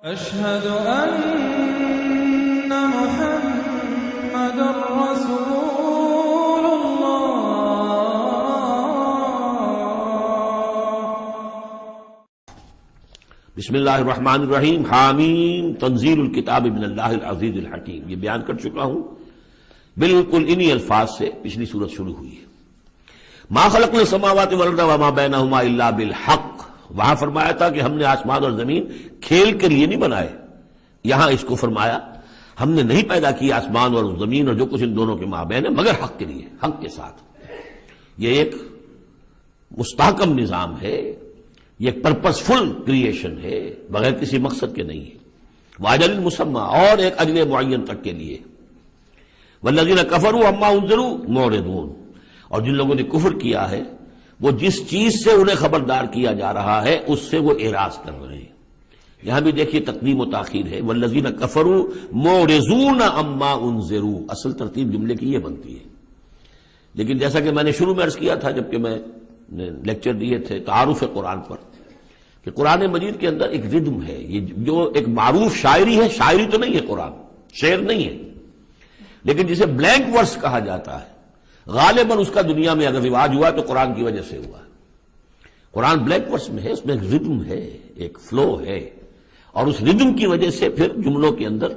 أشهد أن محمد رسول الله. بسم اللہ الرحمن الرحیم. حامیم تنزیل الکتاب من اللہ العزیز الحکیم. یہ بیان کر چکا ہوں بالکل انہی الفاظ سے پچھلی سورت شروع ہوئی ہے. ما خلقنا السماوات والارض وما بینہما الا بالحق. وہاں فرمایا تھا کہ ہم نے آسمان اور زمین کھیل کے لیے نہیں بنائے. یہاں اس کو فرمایا ہم نے نہیں پیدا کی آسمان اور زمین اور جو کچھ ان دونوں کے مابین ہے مگر حق کے لیے، حق کے ساتھ. یہ ایک مستحکم نظام ہے، یہ ایک پرپسفل کریشن ہے، بغیر کسی مقصد کے نہیں ہے. واجل مسمى، اور ایک اجل معین تک کے لیے. والذین کفروا عما انذروا معرضون. اور جن لوگوں نے کفر کیا ہے وہ جس چیز سے انہیں خبردار کیا جا رہا ہے اس سے وہ اعراض کر رہے ہیں. یہاں بھی دیکھیے تقدیم و تاخیر ہے. والذین کفروا معرضون عما انذروا. اصل ترتیب جملے کی یہ بنتی ہے، لیکن جیسا کہ میں نے شروع میں عرض کیا تھا جبکہ میں نے لیکچر دیے تھے تعارف قرآن پر، کہ قرآن مجید کے اندر ایک ردم ہے. یہ جو ایک معروف شاعری ہے، شاعری تو نہیں ہے، قرآن شعر نہیں ہے، لیکن جسے بلینک ورس کہا جاتا ہے. غالباً اس کا دنیا میں اگر رواج ہوا تو قرآن کی وجہ سے ہوا. قرآن بلینک ورس میں ہے، اس میں ایک ردم ہے، ایک فلو ہے، اور اس ردم کی وجہ سے پھر جملوں کے اندر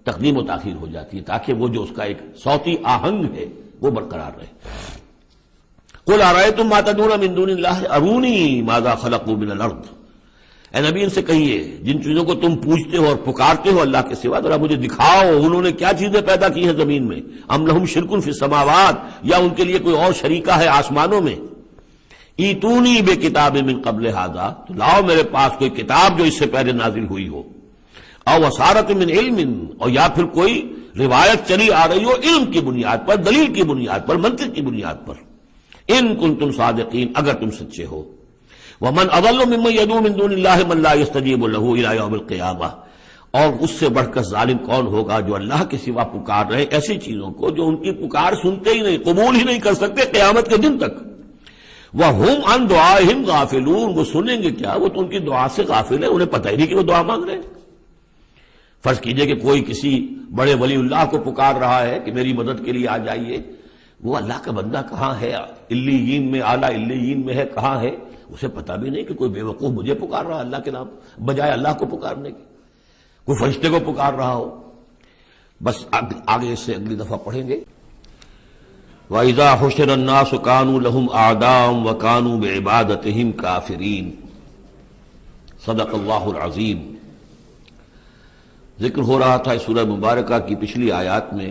تقدیم و تاخیر ہو جاتی ہے تاکہ وہ جو اس کا ایک صوتی آہنگ ہے وہ برقرار رہے. قل ارأیتم ما تدعون من دون اللہ ارونی ماذا خلقوا من الارض. اے نبی ان سے کہیے جن چیزوں کو تم پوچھتے ہو اور پکارتے ہو اللہ کے سوا، ذرا مجھے دکھاؤ انہوں نے کیا چیزیں پیدا کی ہیں زمین میں. ام لہم شرک فی السماوات، یا ان کے لیے کوئی اور شریکہ ہے آسمانوں میں. ایتونی بے کتاب من قبل ھذا، تو لاؤ میرے پاس کوئی کتاب جو اس سے پہلے نازل ہوئی ہو. او اثارۃ من علم، اور یا پھر کوئی روایت چلی آ رہی ہو علم کی بنیاد پر، دلیل کی بنیاد پر، منطق کی بنیاد پر. ان کنتم صادقین، اگر تم سچے ہو. ومن اضل ممن يدعو من دون الله من لا يستجيب له الى يوم القيامه. اور اس سے بڑھ کر ظالم کون ہوگا جو اللہ کے سوا پکار رہے ایسی چیزوں کو جو ان کی پکار سنتے ہی نہیں، قبول ہی نہیں کر سکتے قیامت کے دن تک. وهم عن دعائهم غافلون، وہ سنیں گے کیا، وہ تو ان کی دعا سے غافل ہیں، انہیں پتہ ہی نہیں کہ وہ دعا مانگ رہے ہیں. فرض کیجئے کہ کوئی کسی بڑے ولی اللہ کو پکار رہا ہے کہ میری مدد کے لیے آ جائیے. وہ اللہ کا بندہ کہاں ہے، علیین میں، اعلیٰ علیین میں ہے، کہاں ہے، اسے پتہ بھی نہیں کہ کوئی بے وقوف مجھے پکار رہا اللہ کے نام بجائے اللہ کو پکارنے کے، کوئی فرشتے کو پکار رہا ہو. بس آگے اس سے اگلی دفعہ پڑھیں گے. وَإِذَا حُشِرَ النَّاسُ كَانُوا لَهُمْ أَعْدَاءً وَكَانُوا بِعِبَادَتِهِمْ كَافِرِينَ. صدق اللہ العظیم. ذکر ہو رہا تھا اس سورہ مبارکہ کی پچھلی آیات میں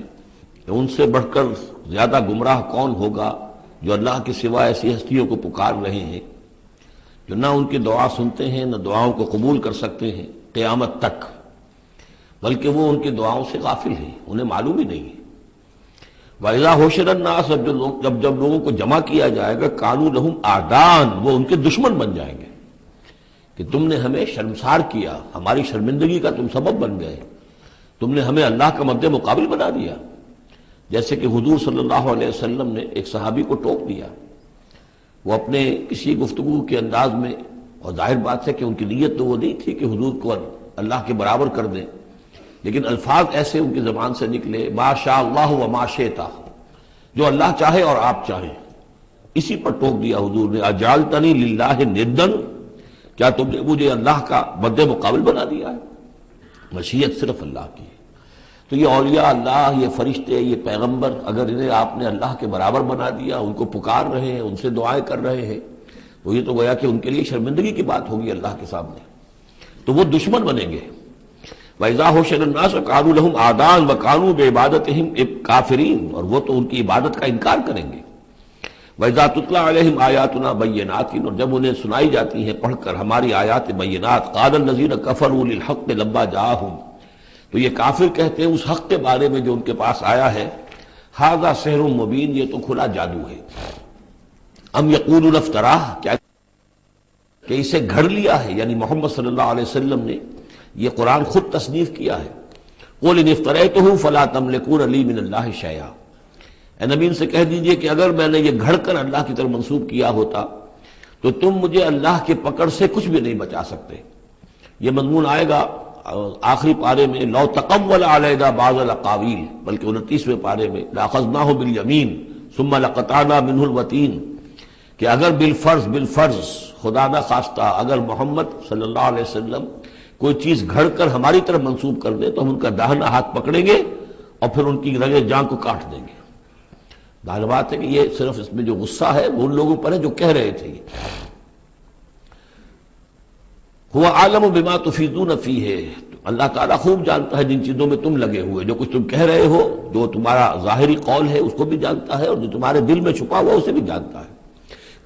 کہ ان سے بڑھ کر زیادہ گمراہ کون ہوگا جو اللہ کے سوا ایسی ہستیوں کو پکار رہے ہیں جو نہ ان کی دعا سنتے ہیں، نہ دعاؤں کو قبول کر سکتے ہیں قیامت تک، بلکہ وہ ان کی دعاؤں سے غافل ہیں، انہیں معلوم ہی نہیں ہے. وَإِذَا حُشِرَ النَّاسُ، جب لوگوں کو جمع کیا جائے گا، كَانُوا لَهُمْ أَعْدَاءً، وہ ان کے دشمن بن جائیں گے کہ تم نے ہمیں شرمسار کیا، ہماری شرمندگی کا تم سبب بن گئے، تم نے ہمیں اللہ کا مد مقابل بنا دیا. جیسے کہ حضور صلی اللہ علیہ وسلم نے ایک صحابی کو ٹوک دیا، وہ اپنے کسی گفتگو کے انداز میں، اور ظاہر بات ہے کہ ان کی نیت تو وہ نہیں تھی کہ حضور کو اللہ کے برابر کر دیں، لیکن الفاظ ایسے ان کی زبان سے نکلے، ما شاء اللہ و ما شئت، جو اللہ چاہے اور آپ چاہیں. اسی پر ٹوک دیا حضور نے، اجعلتنی للہ ندًا، کیا تم نے مجھے اللہ کا مد مقابل بنا دیا ہے. مشیت صرف اللہ کی ہے. تو یہ اولیاء اللہ، یہ فرشتے، یہ پیغمبر، اگر انہیں آپ نے اللہ کے برابر بنا دیا، ان کو پکار رہے ہیں، ان سے دعائیں کر رہے ہیں، تو یہ تو گویا کہ ان کے لیے شرمندگی کی بات ہوگی اللہ کے سامنے، تو وہ دشمن بنیں گے. وَإِذَا حُشِرَ النَّاسُ كَانُوا لَهُمْ أَعْدَاءً وَكَانُوا بِعِبَادَتِهِمْ كَافِرِينَ، اور وہ تو ان کی عبادت کا انکار کریں گے. وَإِذَا تُتْلَىٰ عَلَيْهِمْ آيَاتُنَا بَيِّنَاتٍ، اور جب انہیں سنائی جاتی ہیں پڑھ کر ہماری آیات بینات، قَالَ الَّذِينَ كَفَرُوا لِلْحَقِّ لَمَّا جَاءَهُمْ، تو یہ کافر کہتے ہیں اس حق کے بارے میں جو ان کے پاس آیا ہے، ھذا سحر مبین، یہ تو کھلا جادو ہے. ام یقولون افتراہ، کیا کہ اسے گھڑ لیا ہے، یعنی محمد صلی اللہ علیہ وسلم نے یہ قرآن خود تصنیف کیا ہے. قل ان افتریتہ فلا تملکون لی من اللہ شیئا. اے نبی ان سے کہہ دیجئے کہ اگر میں نے یہ گھڑ کر اللہ کی طرف منسوب کیا ہوتا تو تم مجھے اللہ کے پکڑ سے کچھ بھی نہیں بچا سکتے. یہ مضمون آئے گا آخری پارے میں لو تقول علینا بعض الاقاویل، بلکہ 29ویں پارے میں لاخذناہ بالیمین ثم لقطعنا منہ الوتین، کہ اگر بالفرض خدا نہ خواستہ اگر محمد صلی اللہ علیہ وسلم کوئی چیز گھڑ کر ہماری طرف منسوب کر دے تو ہم ان کا داہنا ہاتھ پکڑیں گے اور پھر ان کی رگے جان کو کاٹ دیں گے۔ ظاہر بات ہے کہ یہ صرف اس میں جو غصہ ہے وہ ان لوگوں پر ہے جو کہہ رہے تھے۔ هو عالم بما تفیضون فیہ، اللہ تعالیٰ خوب جانتا ہے جن چیزوں میں تم لگے ہوئے، جو کچھ تم کہہ رہے ہو، جو تمہارا ظاہری قول ہے اس کو بھی جانتا ہے، اور جو تمہارے دل میں چھپا ہوا اسے بھی جانتا ہے۔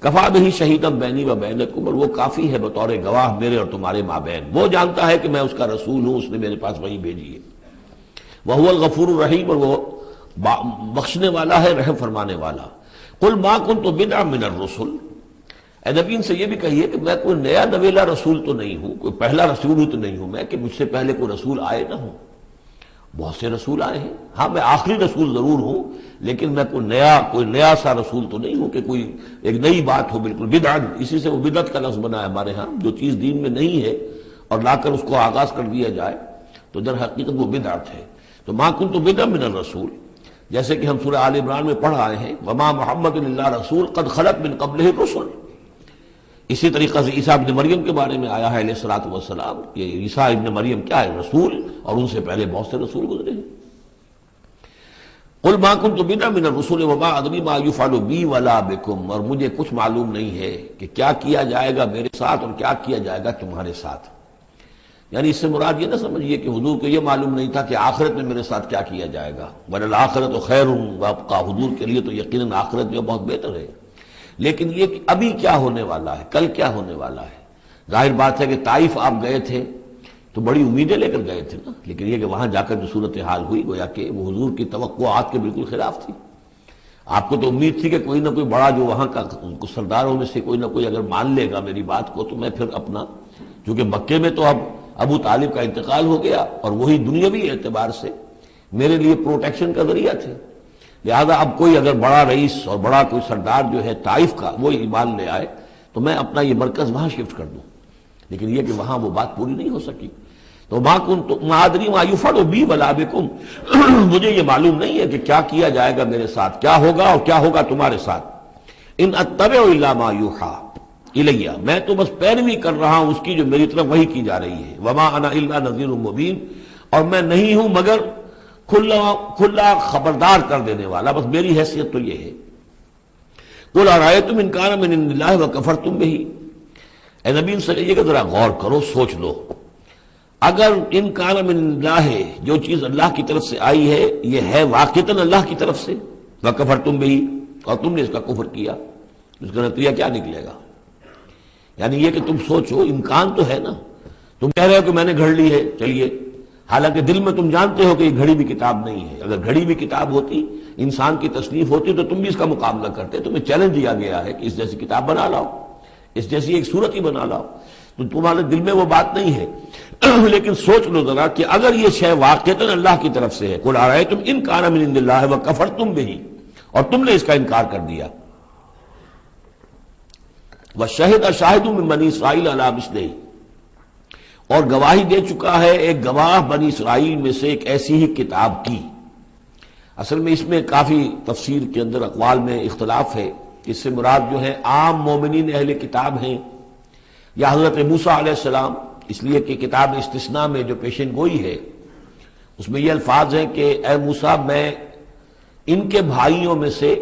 کفا بہ شہیدا بینی و بینکم، اور وہ کافی ہے بطور گواہ میرے اور تمہارے مابین، وہ جانتا ہے کہ میں اس کا رسول ہوں، اس نے میرے پاس وحی بھیجی ہے۔ وہو الغفور الرحیم، اور وہ بخشنے والا ہے، رحم فرمانے والا۔ قل ما کنت بدعا من الرسل، اے نبی ان سے یہ بھی کہیے کہ میں کوئی نیا نویلا رسول تو نہیں ہوں، کوئی پہلا رسول ہوں تو نہیں ہوں میں کہ مجھ سے پہلے کوئی رسول آئے نہ ہوں۔ بہت سے رسول آئے ہیں، ہاں میں آخری رسول ضرور ہوں، لیکن میں کوئی نیا سا رسول تو نہیں ہوں کہ کوئی ایک نئی بات ہو بالکل۔ بدعت، اسی سے وہ بدعت کا لفظ بنا ہے ہمارے ہاں، جو چیز دین میں نہیں ہے اور لا کر اس کو آغاز کر دیا جائے تو در حقیقت وہ بدعت ہے۔ تو ما کنت بدعا من الرسول، جیسے کہ ہم سورہ آل عمران میں پڑھ آئے ہیں، وما محمد الا رسول قد خلت من قبلہ الرسل۔ اسی طریقہ سے عیسیٰ ابن مریم کے بارے میں آیا ہے علیہ الصلوۃ والسلام کہ عیسیٰ ابن مریم کیا ہے؟ رسول، اور ان سے پہلے بہت سے رسول گزرے ہیں۔ قل ما كنت بدعا من الرسل وما ادری ما يفعل بي ولا بكم، اور مجھے کچھ معلوم نہیں ہے کہ کیا کیا جائے گا میرے ساتھ اور کیا کیا جائے گا تمہارے ساتھ۔ یعنی اس سے مراد یہ نہ سمجھیے کہ حضور کو یہ معلوم نہیں تھا کہ آخرت میں میرے ساتھ کیا کیا جائے گا، وَلَلْآخِرَةُ خَيْرٌ وَأَبْقَىٰ، حضور کے لیے تو یقیناً آخرت جو بہت بہتر ہے، لیکن یہ کہ ابھی کیا ہونے والا ہے، کل کیا ہونے والا ہے۔ ظاہر بات ہے کہ طائف آپ گئے تھے تو بڑی امیدیں لے کر گئے تھے نا، لیکن یہ کہ وہاں جا کر جو صورتحال ہوئی گویا کہ وہ حضور کی توقعات کے بالکل خلاف تھی۔ آپ کو تو امید تھی کہ کوئی نہ کوئی بڑا جو وہاں کا سرداروں میں سے کوئی نہ کوئی اگر مان لے گا میری بات کو تو میں پھر اپنا، چونکہ مکے میں تو اب ابو طالب کا انتقال ہو گیا اور وہی دنیاوی اعتبار سے میرے لیے پروٹیکشن کا ذریعہ تھے، لہذا اب کوئی اگر بڑا رئیس اور بڑا کوئی سردار جو ہے طائف کا وہ ایمان لے آئے تو میں اپنا یہ مرکز وہاں شفٹ کر دوں، لیکن یہ کہ وہاں وہ بات پوری نہیں ہو سکی۔ تو ما ادری ما یفعل بی ولا بکم، مجھے یہ معلوم نہیں ہے کہ کیا کیا جائے گا میرے ساتھ، کیا ہوگا اور کیا ہوگا تمہارے ساتھ۔ ان اتبع الا ما یوحی الیہ، میں تو بس پیروی کر رہا ہوں اس کی جو میری طرف وحی کی جا رہی ہے۔ وما انا الا نذیر مبین، اور میں نہیں ہوں مگر کھلا خبردار کر دینے والا، بس میری حیثیت تو یہ ہے۔ قل ارأیتم ان کان من عند اللہ وکفرتم بہ، اے نبی ان سے کہیے کہ ذرا غور کرو، سوچ لو، اگر ان کان من عند اللہ، جو چیز اللہ کی طرف سے آئی ہے یہ ہے واقعتاً اللہ کی طرف سے، وکفرتم بہ، اور تم نے اس کا کفر کیا، اس کا نتیجہ کیا نکلے گا؟ یعنی یہ کہ تم سوچو، امکان تو ہے نا، تم کہہ رہے ہو کہ میں نے گھڑ لی ہے، چلیے، حالانکہ دل میں تم جانتے ہو کہ یہ گھڑی بھی کتاب نہیں ہے، اگر گھڑی بھی کتاب ہوتی، انسان کی تصنیف ہوتی تو تم بھی اس کا مقابلہ کرتے، تمہیں چیلنج دیا گیا ہے کہ اس جیسی کتاب بنا لاؤ، اس جیسی ایک صورت ہی بنا لاؤ، تو تمہارے دل میں وہ بات نہیں ہے۔ لیکن سوچ لو ذرا کہ اگر یہ شے واقعتاً اللہ کی طرف سے ہے، قل ارأیتم ان کان من عند اللہ وکفرتم بہ، اور تم نے اس کا انکار کر دیا، وشہد شاہد من بنی اسرائیل علی مثلہ، اور گواہی دے چکا ہے ایک گواہ بنی اسرائیل میں سے ایک ایسی ہی کتاب کی۔ اصل میں اس میں کافی تفسیر کے اندر اقوال میں اختلاف ہے، اس سے مراد جو ہے عام مومنین اہل کتاب ہیں یا حضرت موسیٰ علیہ السلام، اس لیے کہ کتاب استثناء میں جو پیشن گوئی ہے اس میں یہ الفاظ ہیں کہ اے موسیٰ میں ان کے بھائیوں میں سے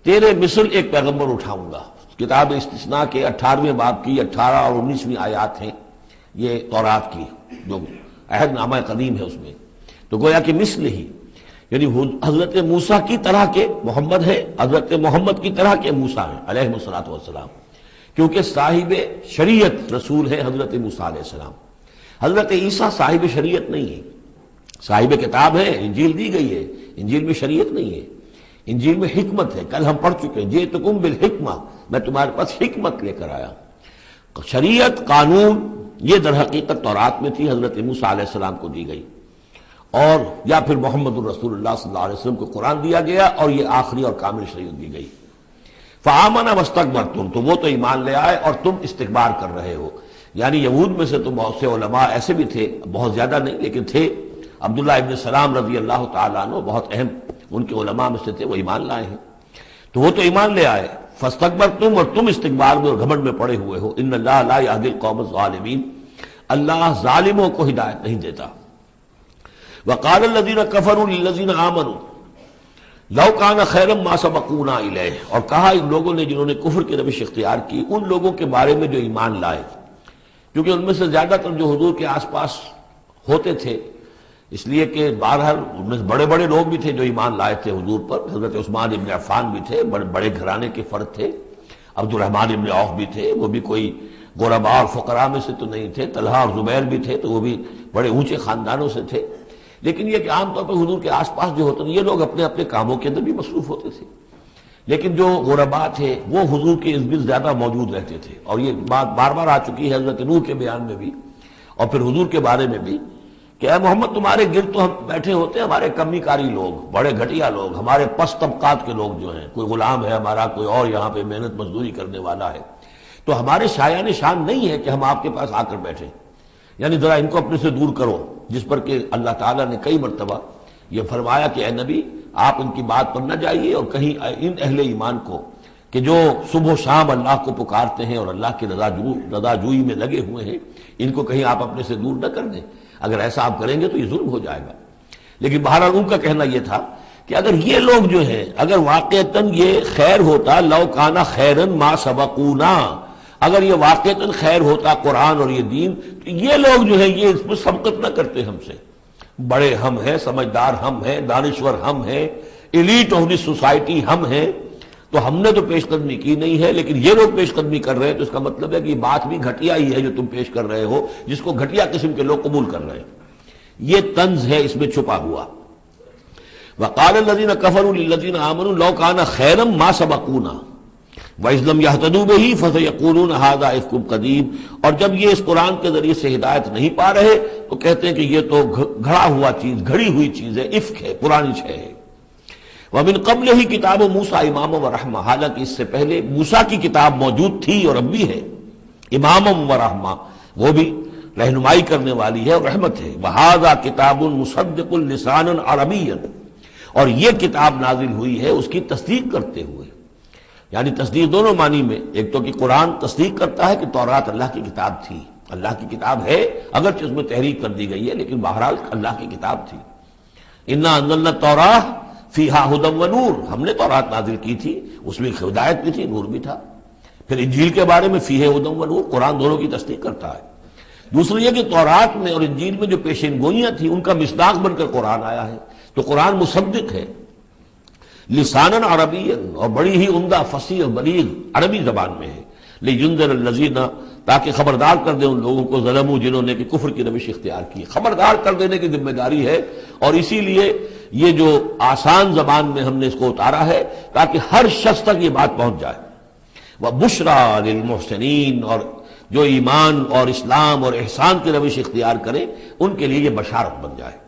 تیرے مثل ایک پیغمبر اٹھاؤں گا۔ کتاب استثناء کے 18ویں باب کی 18 اور 19ویں آیات ہیں یہ تورات کی، جو عہد نامہ قدیم ہے اس میں، تو گویا کہ مثل ہی، یعنی حضرت موسیٰ کی طرح کے محمد ہے، حضرت محمد کی طرح کے موسیٰ ہیں علیہ الصلوۃ والسلام، کیونکہ صاحب شریعت رسول ہے حضرت موسیٰ علیہ السلام۔ حضرت عیسیٰ صاحب شریعت نہیں ہے، صاحب کتاب ہے، انجیل دی گئی ہے، انجیل میں شریعت نہیں ہے، انجیل میں حکمت ہے، کل ہم پڑھ چکے ہیں جئتکم بالحکمہ، میں تمہارے پاس حکمت لے کر آیا۔ شریعت، قانون، یہ در حقیقت تورات میں تھی، حضرت موسیٰ علیہ السلام کو دی گئی، اور یا پھر محمد الرسول اللہ صلی اللہ علیہ وسلم کو قرآن دیا گیا اور یہ آخری اور کامل شریعت دی گئی۔ فآمن واستکبرتم، تو وہ تو ایمان لے آئے اور تم استکبار کر رہے ہو۔ یعنی یہود میں سے تو بہت سے علماء ایسے بھی تھے، بہت زیادہ نہیں لیکن تھے، عبداللہ ابن سلام رضی اللہ تعالیٰ عنہ بہت اہم ان کے علماء میں سے تھے، وہ ایمان لائے ہیں۔ تو وہ تو ایمان لے آئے، فاستکبرتم، اور تم استکبار میں اور گھمنڈ میں پڑے ہوئے ہو، ان اللہ لا یہدی القوم الظالمین، اللہ ظالموں کو ہدایت نہیں دیتا۔ وقال الذین کفروا للذین آمنوا لو کان خیرا ما سبقونا الیہ، اور کہا ان لوگوں نے جنہوں نے کفر کی روش اختیار کی ان لوگوں کے بارے میں جو ایمان لائے، کیونکہ ان میں سے زیادہ تر جو حضور کے آس پاس ہوتے تھے، اس لیے کہ بہرحال ان میں بڑے بڑے لوگ بھی تھے جو ایمان لائے تھے حضور پر، حضرت عثمان ابن عفان بھی تھے، بڑے بڑے گھرانے کے فرد تھے، عبد الرحمن ابن عوف بھی تھے، وہ بھی کوئی غرباء اور فقراء میں سے تو نہیں تھے، طلحہ اور زبیر بھی تھے تو وہ بھی بڑے اونچے خاندانوں سے تھے، لیکن یہ کہ عام طور پر حضور کے آس پاس جو ہوتے ہیں یہ لوگ اپنے اپنے کاموں کے اندر بھی مصروف ہوتے تھے، لیکن جو غرباء تھے وہ حضور کے ارد گرد زیادہ موجود رہتے تھے، اور یہ بات بار بار آ چکی ہے حضرت نوح کے بیان میں بھی اور پھر حضور کے بارے میں بھی کہ اے محمد تمہارے گرد تو ہم بیٹھے ہوتے ہیں ہمارے کمی کاری لوگ، بڑے گھٹیا لوگ، ہمارے پست طبقات کے لوگ جو ہیں، کوئی غلام ہے ہمارا، کوئی اور یہاں پہ محنت مزدوری کرنے والا ہے، تو ہمارے شایان شان نہیں ہے کہ ہم آپ کے پاس آ کر بیٹھیں، یعنی ذرا ان کو اپنے سے دور کرو، جس پر کہ اللہ تعالیٰ نے کئی مرتبہ یہ فرمایا کہ اے نبی آپ ان کی بات پر نہ جائیے، اور کہیں ان اہل ایمان کو کہ جو صبح و شام اللہ کو پکارتے ہیں اور اللہ کی رضا جوئی میں لگے ہوئے ہیں، ان کو کہیں آپ اپنے سے دور نہ کر دیں، اگر ایسا آپ کریں گے تو یہ ظلم ہو جائے گا۔ لیکن بہرحال ان کا کہنا یہ تھا کہ اگر یہ لوگ جو ہیں، اگر واقعتاً یہ خیر ہوتا، لو کانا خیرن ما سبقونا، اگر یہ واقعتاً خیر ہوتا قرآن اور یہ دین، تو یہ لوگ جو ہیں یہ اس میں سبقت نہ کرتے ہم سے، بڑے ہم ہیں، سمجھدار ہم ہیں، دانشور ہم ہیں، ایلیٹ آف دی سوسائٹی ہم ہیں، تو ہم نے تو پیش قدمی کی نہیں ہے، لیکن یہ لوگ پیش قدمی کر رہے ہیں، تو اس کا مطلب ہے کہ یہ بات بھی گھٹیا ہی ہے جو تم پیش کر رہے ہو، جس کو گھٹیا قسم کے لوگ قبول کر رہے ہیں۔ یہ طنز ہے اس میں چھپا ہوا۔ وقال الذین کفروا للذین آمنوا لو کان خیرا ما سبقونا وَإِذْ لَمْ يَهْتَدُوا بِهِ فَسَيَقُولُونَ هَذَا إِفْكٌ قَدِيمٌ، اور جب یہ اس قرآن کے ذریعے سے ہدایت نہیں پا رہے تو کہتے ہیں کہ یہ تو گھڑا ہوا چیز، گھڑی ہوئی چیز ہے، افک ہے، پرانی شے ہے۔ وَمِن قَبْلِهِ کتاب موسیٰ اماما ورحمہ، حالانکہ اس سے پہلے موسیٰ کی کتاب موجود تھی اور اب بھی ہے، اماما ورحمہ، وہ بھی رہنمائی کرنے والی ہے اور رحمت ہے۔ وَهَذَا کتاب مصدق لسانا عربیا، اور یہ کتاب نازل ہوئی ہے اس کی تصدیق کرتے ہوئے، یعنی تصدیق دونوں معنی میں، ایک تو کہ قرآن تصدیق کرتا ہے کہ تورات اللہ کی کتاب تھی، اللہ کی کتاب ہے، اگرچہ اس میں تحریف کر دی گئی ہے لیکن بہرحال اللہ کی کتاب تھی۔ انا انزلنا التوراۃ فیہا ھدی ونور، ہم نے تورات نازل کی تھی، اس میں ہدایت بھی تھی، نور بھی تھا۔ پھر انجیل کے بارے میں فیہ ھدی ونور، قرآن دونوں کی تصدیق کرتا ہے۔ دوسری یہ کہ تورات میں اور انجیل میں جو پیشین گوئیاں تھیں ان کا مصداق بن کر قرآن آیا ہے، تو قرآن مصدق ہے لساناً عربیاً، اور بڑی ہی عمدہ فصیح اور بلیغ عربی زبان میں ہے، لِيُنذِرَ الَّذِينَ، تاکہ خبردار کر دیں ان لوگوں کو ظلموا، جنہوں نے کہ کفر کی روش اختیار کی، خبردار کر دینے کی ذمہ داری ہے، اور اسی لیے یہ جو آسان زبان میں ہم نے اس کو اتارا ہے تاکہ ہر شخص تک یہ بات پہنچ جائے۔ وَبُشْرَىٰ لِلْمُحْسِنِينَ، اور جو ایمان اور اسلام اور احسان کی روش اختیار کریں ان کے لیے یہ بشارت بن جائے۔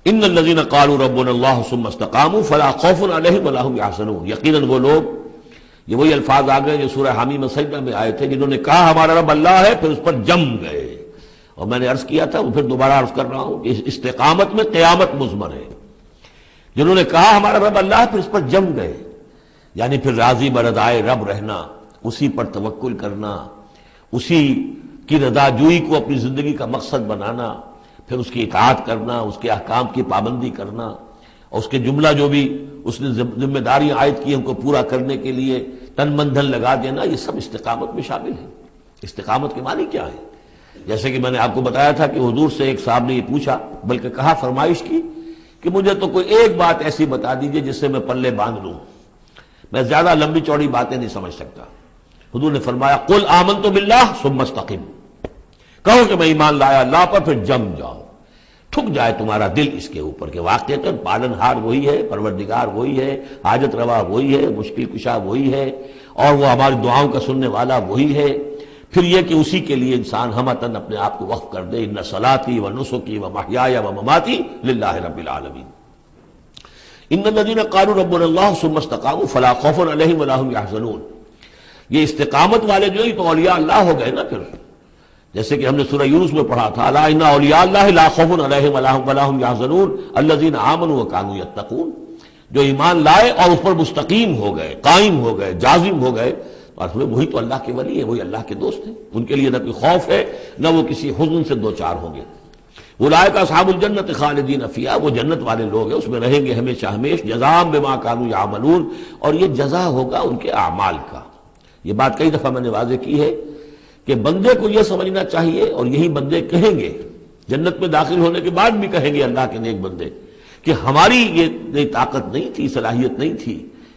ان الذين قالوا ربنا الله ثم استقاموا فلا خوف عليهم ولا هم يحزنون، یقیناً وہ لوگ، یہ وہی الفاظ آ گئے جو سورہ حمیم سجدہ میں آئے تھے، جنہوں نے کہا ہمارا رب اللہ ہے پھر اس پر جم گئے، اور میں نے عرض کیا تھا وہ پھر دوبارہ عرض کر رہا ہوں کہ استقامت میں قیامت مضمر ہے، جنہوں نے کہا ہمارا رب اللہ ہے پھر اس پر جم گئے، یعنی پھر راضی برضائے رب رہنا، اسی پر توکل کرنا، اسی کی رضا جوئی کو اپنی زندگی کا مقصد بنانا، پھر اس کی اطاعت کرنا، اس کے احکام کی پابندی کرنا، اور اس کے جملہ جو بھی اس نے ذمہ داریاں عائد کی ان کو پورا کرنے کے لیے تن من دھن لگا دینا، یہ سب استقامت میں شامل ہے۔ استقامت کے معنی کیا ہے؟ جیسے کہ میں نے آپ کو بتایا تھا کہ حضور سے ایک صاحب نے یہ پوچھا، بلکہ کہا، فرمائش کی کہ مجھے تو کوئی ایک بات ایسی بتا دیجئے جس سے میں پلے باندھ لوں، میں زیادہ لمبی چوڑی باتیں نہیں سمجھ سکتا۔ حضور نے فرمایا قل آمنت باللہ ثم استقم، کہو کہ میں ایمان لایا اللہ پر پھر جم جاؤ، ٹھک جائے تمہارا دل اس کے اوپر کہ واقعتاً پالن ہار وہی ہے، پروردگار وہی ہے، حاجت روا وہی ہے، مشکل کشا وہی ہے، اور وہ ہماری دعاؤں کا سننے والا وہی ہے۔ پھر یہ کہ اسی کے لیے انسان ہمتاً اپنے آپ کو وقف کر دے، ان صلاتی و نسکی و محیای و مماتی للہ رب العالمین۔ ان الذین قالوا ربنا اللہ ثم استقاموا فلا خوف علیہم ولا هم یحزنون، یہ استقامت والے جو ہی تو اولیاء اللہ ہو گئے نا، پھر جیسے کہ ہم نے سورہ یونس میں پڑھا تھا، الا ان اولیاء اللہ لا خوف علیہم ولا هم يحزنون الذین آمنوا وكانوا يتقون، جو ایمان لائے اور اس پر مستقیم ہو گئے، قائم ہو گئے، جازم ہو گئے، اور وہی تو اللہ کے ولی ہیں، وہی اللہ کے دوست ہیں، ان کے لیے نہ کوئی خوف ہے نہ وہ کسی حزن سے دوچار ہوں گے۔ اولئک اصحاب الجنت خالدین فیہا، وہ جنت والے لوگ ہیں، اس میں رہیں گے ہمیشہ ہمیش، جزاء بما كانوا يعملون، اور یہ جزا ہوگا ان کے اعمال کا۔ یہ بات کئی دفعہ میں نے واضح کی ہے کہ بندے کو یہ سمجھنا چاہیے، اور یہی بندے کہیں گے جنت میں داخل ہونے کے بعد بھی کہیں گے اللہ کے نیک بندے کہ ہماری یہ طاقت نہیں تھی، صلاحیت نہیں تھی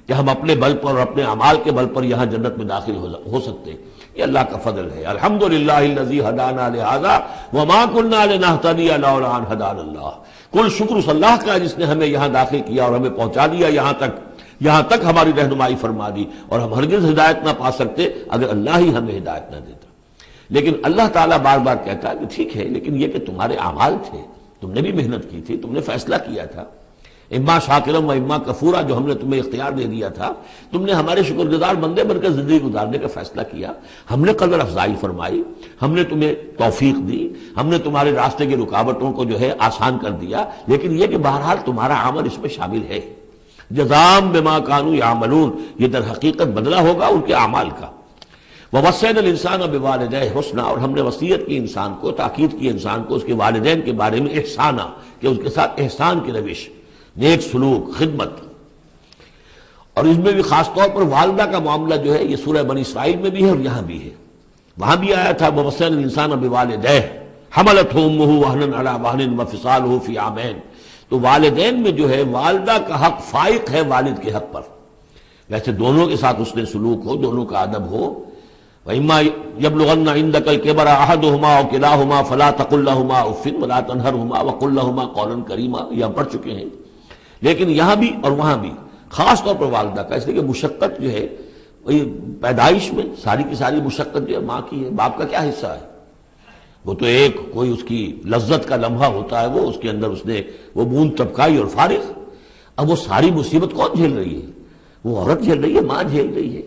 کہ ہم اپنے بل پر اور اپنے اعمال کے بل پر یہاں جنت میں داخل ہو سکتے، یہ اللہ کا فضل ہے۔ الحمدللہ الذی ہدانا لہذا وما كنا لنہتدی لولا ان ہدانا اللہ، کل شکر اس اللہ کا جس نے ہمیں یہاں داخل کیا اور ہمیں پہنچا دیا یہاں تک ہماری رہنمائی فرما دی، اور ہم ہرگز ہدایت نہ پا سکتے اگر اللہ ہی ہمیں ہدایت نہ دیتا۔ لیکن اللہ تعالیٰ بار بار کہتا ہے کہ ٹھیک ہے، لیکن یہ کہ تمہارے اعمال تھے، تم نے بھی محنت کی تھی، تم نے فیصلہ کیا تھا، اما شاکرم و اما کفورا، جو ہم نے تمہیں اختیار دے دیا تھا، تم نے ہمارے شکر گزار بندے بن کر زندگی گزارنے کا فیصلہ کیا، ہم نے قدر افزائی فرمائی، ہم نے تمہیں توفیق دی، ہم نے تمہارے راستے کی رکاوٹوں کو جو ہے آسان کر دیا، لیکن یہ کہ بہرحال تمہارا عمل اس میں شامل ہے۔ جزاء بما كانوا يعملون، یہ در حقیقت بدلہ ہوگا ان کے اعمال کا۔ ووصینا الانسان بوالدیہ حسنا، اور ہم نے وصیت کی انسان کو، تاکید کی انسان کو اس کے والدین کے بارے میں احسانا، کہ اس کے ساتھ احسان کی روش، نیک سلوک، خدمت۔ اور اس میں بھی خاص طور پر والدہ کا معاملہ جو ہے یہ سورہ بنی اسرائیل میں بھی ہے اور یہاں بھی ہے، وہاں بھی آیا تھا ووصینا الانسان بوالدیہ حملتہ امہ وہنا علی وہن وفصالہ فی عامین۔ تو والدین میں جو ہے والدہ کا حق فائق ہے والد کے حق پر، ویسے دونوں کے ساتھ اس نے سلوک ہو، دونوں کا ادب ہو۔ وَإِمَّا يَبْلُغَنَّ عِندَكَ الْكِبَرَ أَحَدُهُمَا أَوْ كِلَاهُمَا فَلَا تَقُل لَّهُمَا أُفٍّ وَلَا تَنْهَرْهُمَا وَقُل لَّهُمَا قَوْلًا كَرِيمًا، یہ ہم پڑھ چکے ہیں، لیکن یہاں بھی اور وہاں بھی خاص طور پر والدہ کا، اس لیے کہ مشقت جو ہے پیدائش میں ساری کی ساری مشقت جو ہے ماں کی ہے، باپ کا کیا حصہ ہے؟ وہ تو ایک کوئی اس کی لذت کا لمحہ ہوتا ہے، وہ اس کے اندر اس نے وہ بوند ٹپکائی اور فارغ۔ اب وہ ساری مصیبت کون جھیل رہی ہے؟ وہ عورت جھیل رہی ہے، ماں جھیل رہی ہے۔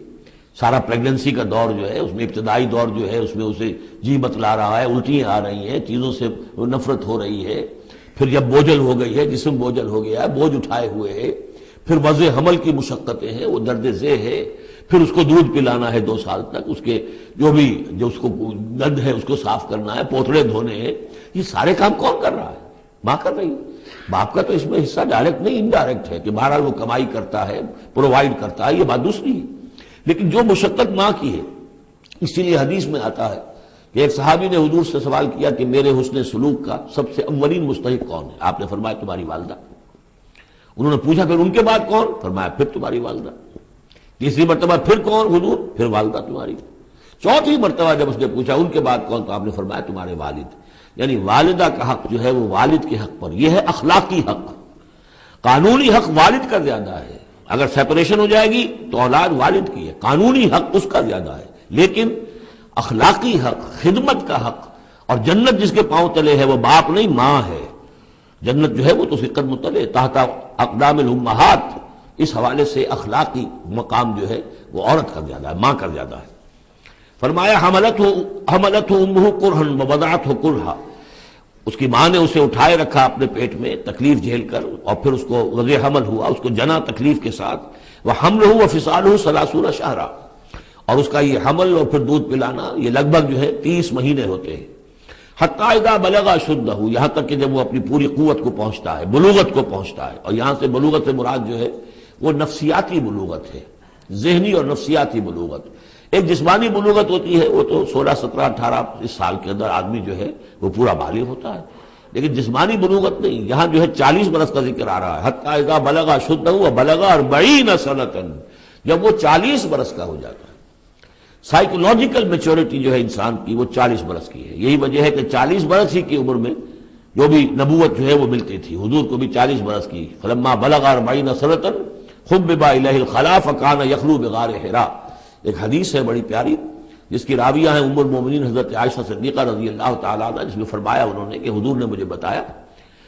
سارا پریگننسی کا دور جو ہے، اس میں ابتدائی دور جو ہے، اس میں اسے جی بتلا رہا ہے، الٹیاں آ رہی ہیں، چیزوں سے نفرت ہو رہی ہے، پھر جب بوجھل ہو گئی ہے، جسم بوجھل ہو گیا ہے، بوجھ اٹھائے ہوئے ہے، پھر وضع حمل کی مشقتیں ہیں، وہ درد ذہ ہے، پھر اس کو دودھ پلانا ہے 2 سال تک، اس کے جو اس کو گند ہے اس کو صاف کرنا ہے، پوتڑے دھونے ہیں، یہ سارے کام کون کر رہا ہے؟ ماں کر رہی ہے۔ باپ کا تو اس میں حصہ ڈائریکٹ نہیں انڈائریکٹ ہے کہ بہرحال وہ کمائی کرتا ہے، پرووائڈ کرتا ہے، یہ بات دوسری ہے، لیکن جو مشقت ماں کی ہے، اسی لیے حدیث میں آتا ہے کہ ایک صحابی نے حضور سے سوال کیا کہ میرے حسن سلوک کا سب سے اولین مستحق کون ہے؟ آپ نے فرمایا تمہاری والدہ۔ انہوں نے پوچھا پھر ان کے بعد کون؟ فرمایا پھر تمہاری والدہ۔ تیسری مرتبہ پھر کون؟ حضور پھر والدہ تمہاری۔ چوتھی مرتبہ جب اس نے پوچھا ان کے بعد کون، تو آپ نے فرمایا تمہارے والد۔ یعنی والدہ کا حق جو ہے وہ والد کے حق پر، یہ ہے اخلاقی حق۔ قانونی حق والد کا زیادہ ہے، اگر سیپریشن ہو جائے گی تو اولاد والد کی ہے، قانونی حق اس کا زیادہ ہے، لیکن اخلاقی حق، خدمت کا حق اور جنت جس کے پاؤں تلے ہے وہ باپ نہیں ماں ہے۔ جنت جو ہے وہ تو اس کے قدم تلے تحت اقدام الامہات، اس حوالے سے اخلاقی مقام جو ہے وہ عورت کا زیادہ ہے، ماں کا زیادہ ہے۔ فرمایا حملتہ امہ کرہا ووضعتہ کرہا، اس کی ماں نے اسے اٹھائے رکھا اپنے پیٹ میں تکلیف جھیل کر، اور پھر اس کو وضع حمل ہوا، اس کو جنا تکلیف کے ساتھ، وحملہ وفصالہ 30 شہرا، اور اس کا یہ حمل اور پھر دودھ پلانا یہ لگ بھگ جو ہے 30 مہینے ہوتے ہیں۔ حتی اذا بلغ اشدہ، یہاں تک کہ جب وہ اپنی پوری قوت کو پہنچتا ہے، بلوغت کو پہنچتا ہے، اور یہاں سے بلوغت سے مراد جو ہے وہ نفسیاتی بلوغت ہے، ذہنی اور نفسیاتی بلوغت۔ ایک جسمانی بلوغت ہوتی ہے، وہ تو 16 17 18 اس سال کے اندر آدمی جو ہے وہ پورا بالغ ہوتا ہے، لیکن جسمانی بلوغت نہیں، یہاں جو ہے 40 برس کا ذکر آ رہا ہے۔ حتی اذا بلغ اشدہ وبلغ 40 سنۃ، جب وہ 40 برس کا ہو جاتا ہے۔ سائیکولوجیکل میچورٹی جو ہے انسان کی وہ 40 برس کی ہے، یہی وجہ ہے کہ 40 برس ہی کی عمر میں جو بھی نبوت جو ہے وہ ملتی تھی، حضور کو بھی 40 برس کی۔ فلما بلغ 40 سنۃ حبب الیہ الخلا فکان یخلو بغار حرا، ایک حدیث ہے بڑی پیاری جس کی راویہ ہیں ام المومنین حضرت عائشہ صدیقہ رضی اللہ تعالیٰ عنہ، جس میں فرمایا انہوں نے کہ حضور نے مجھے بتایا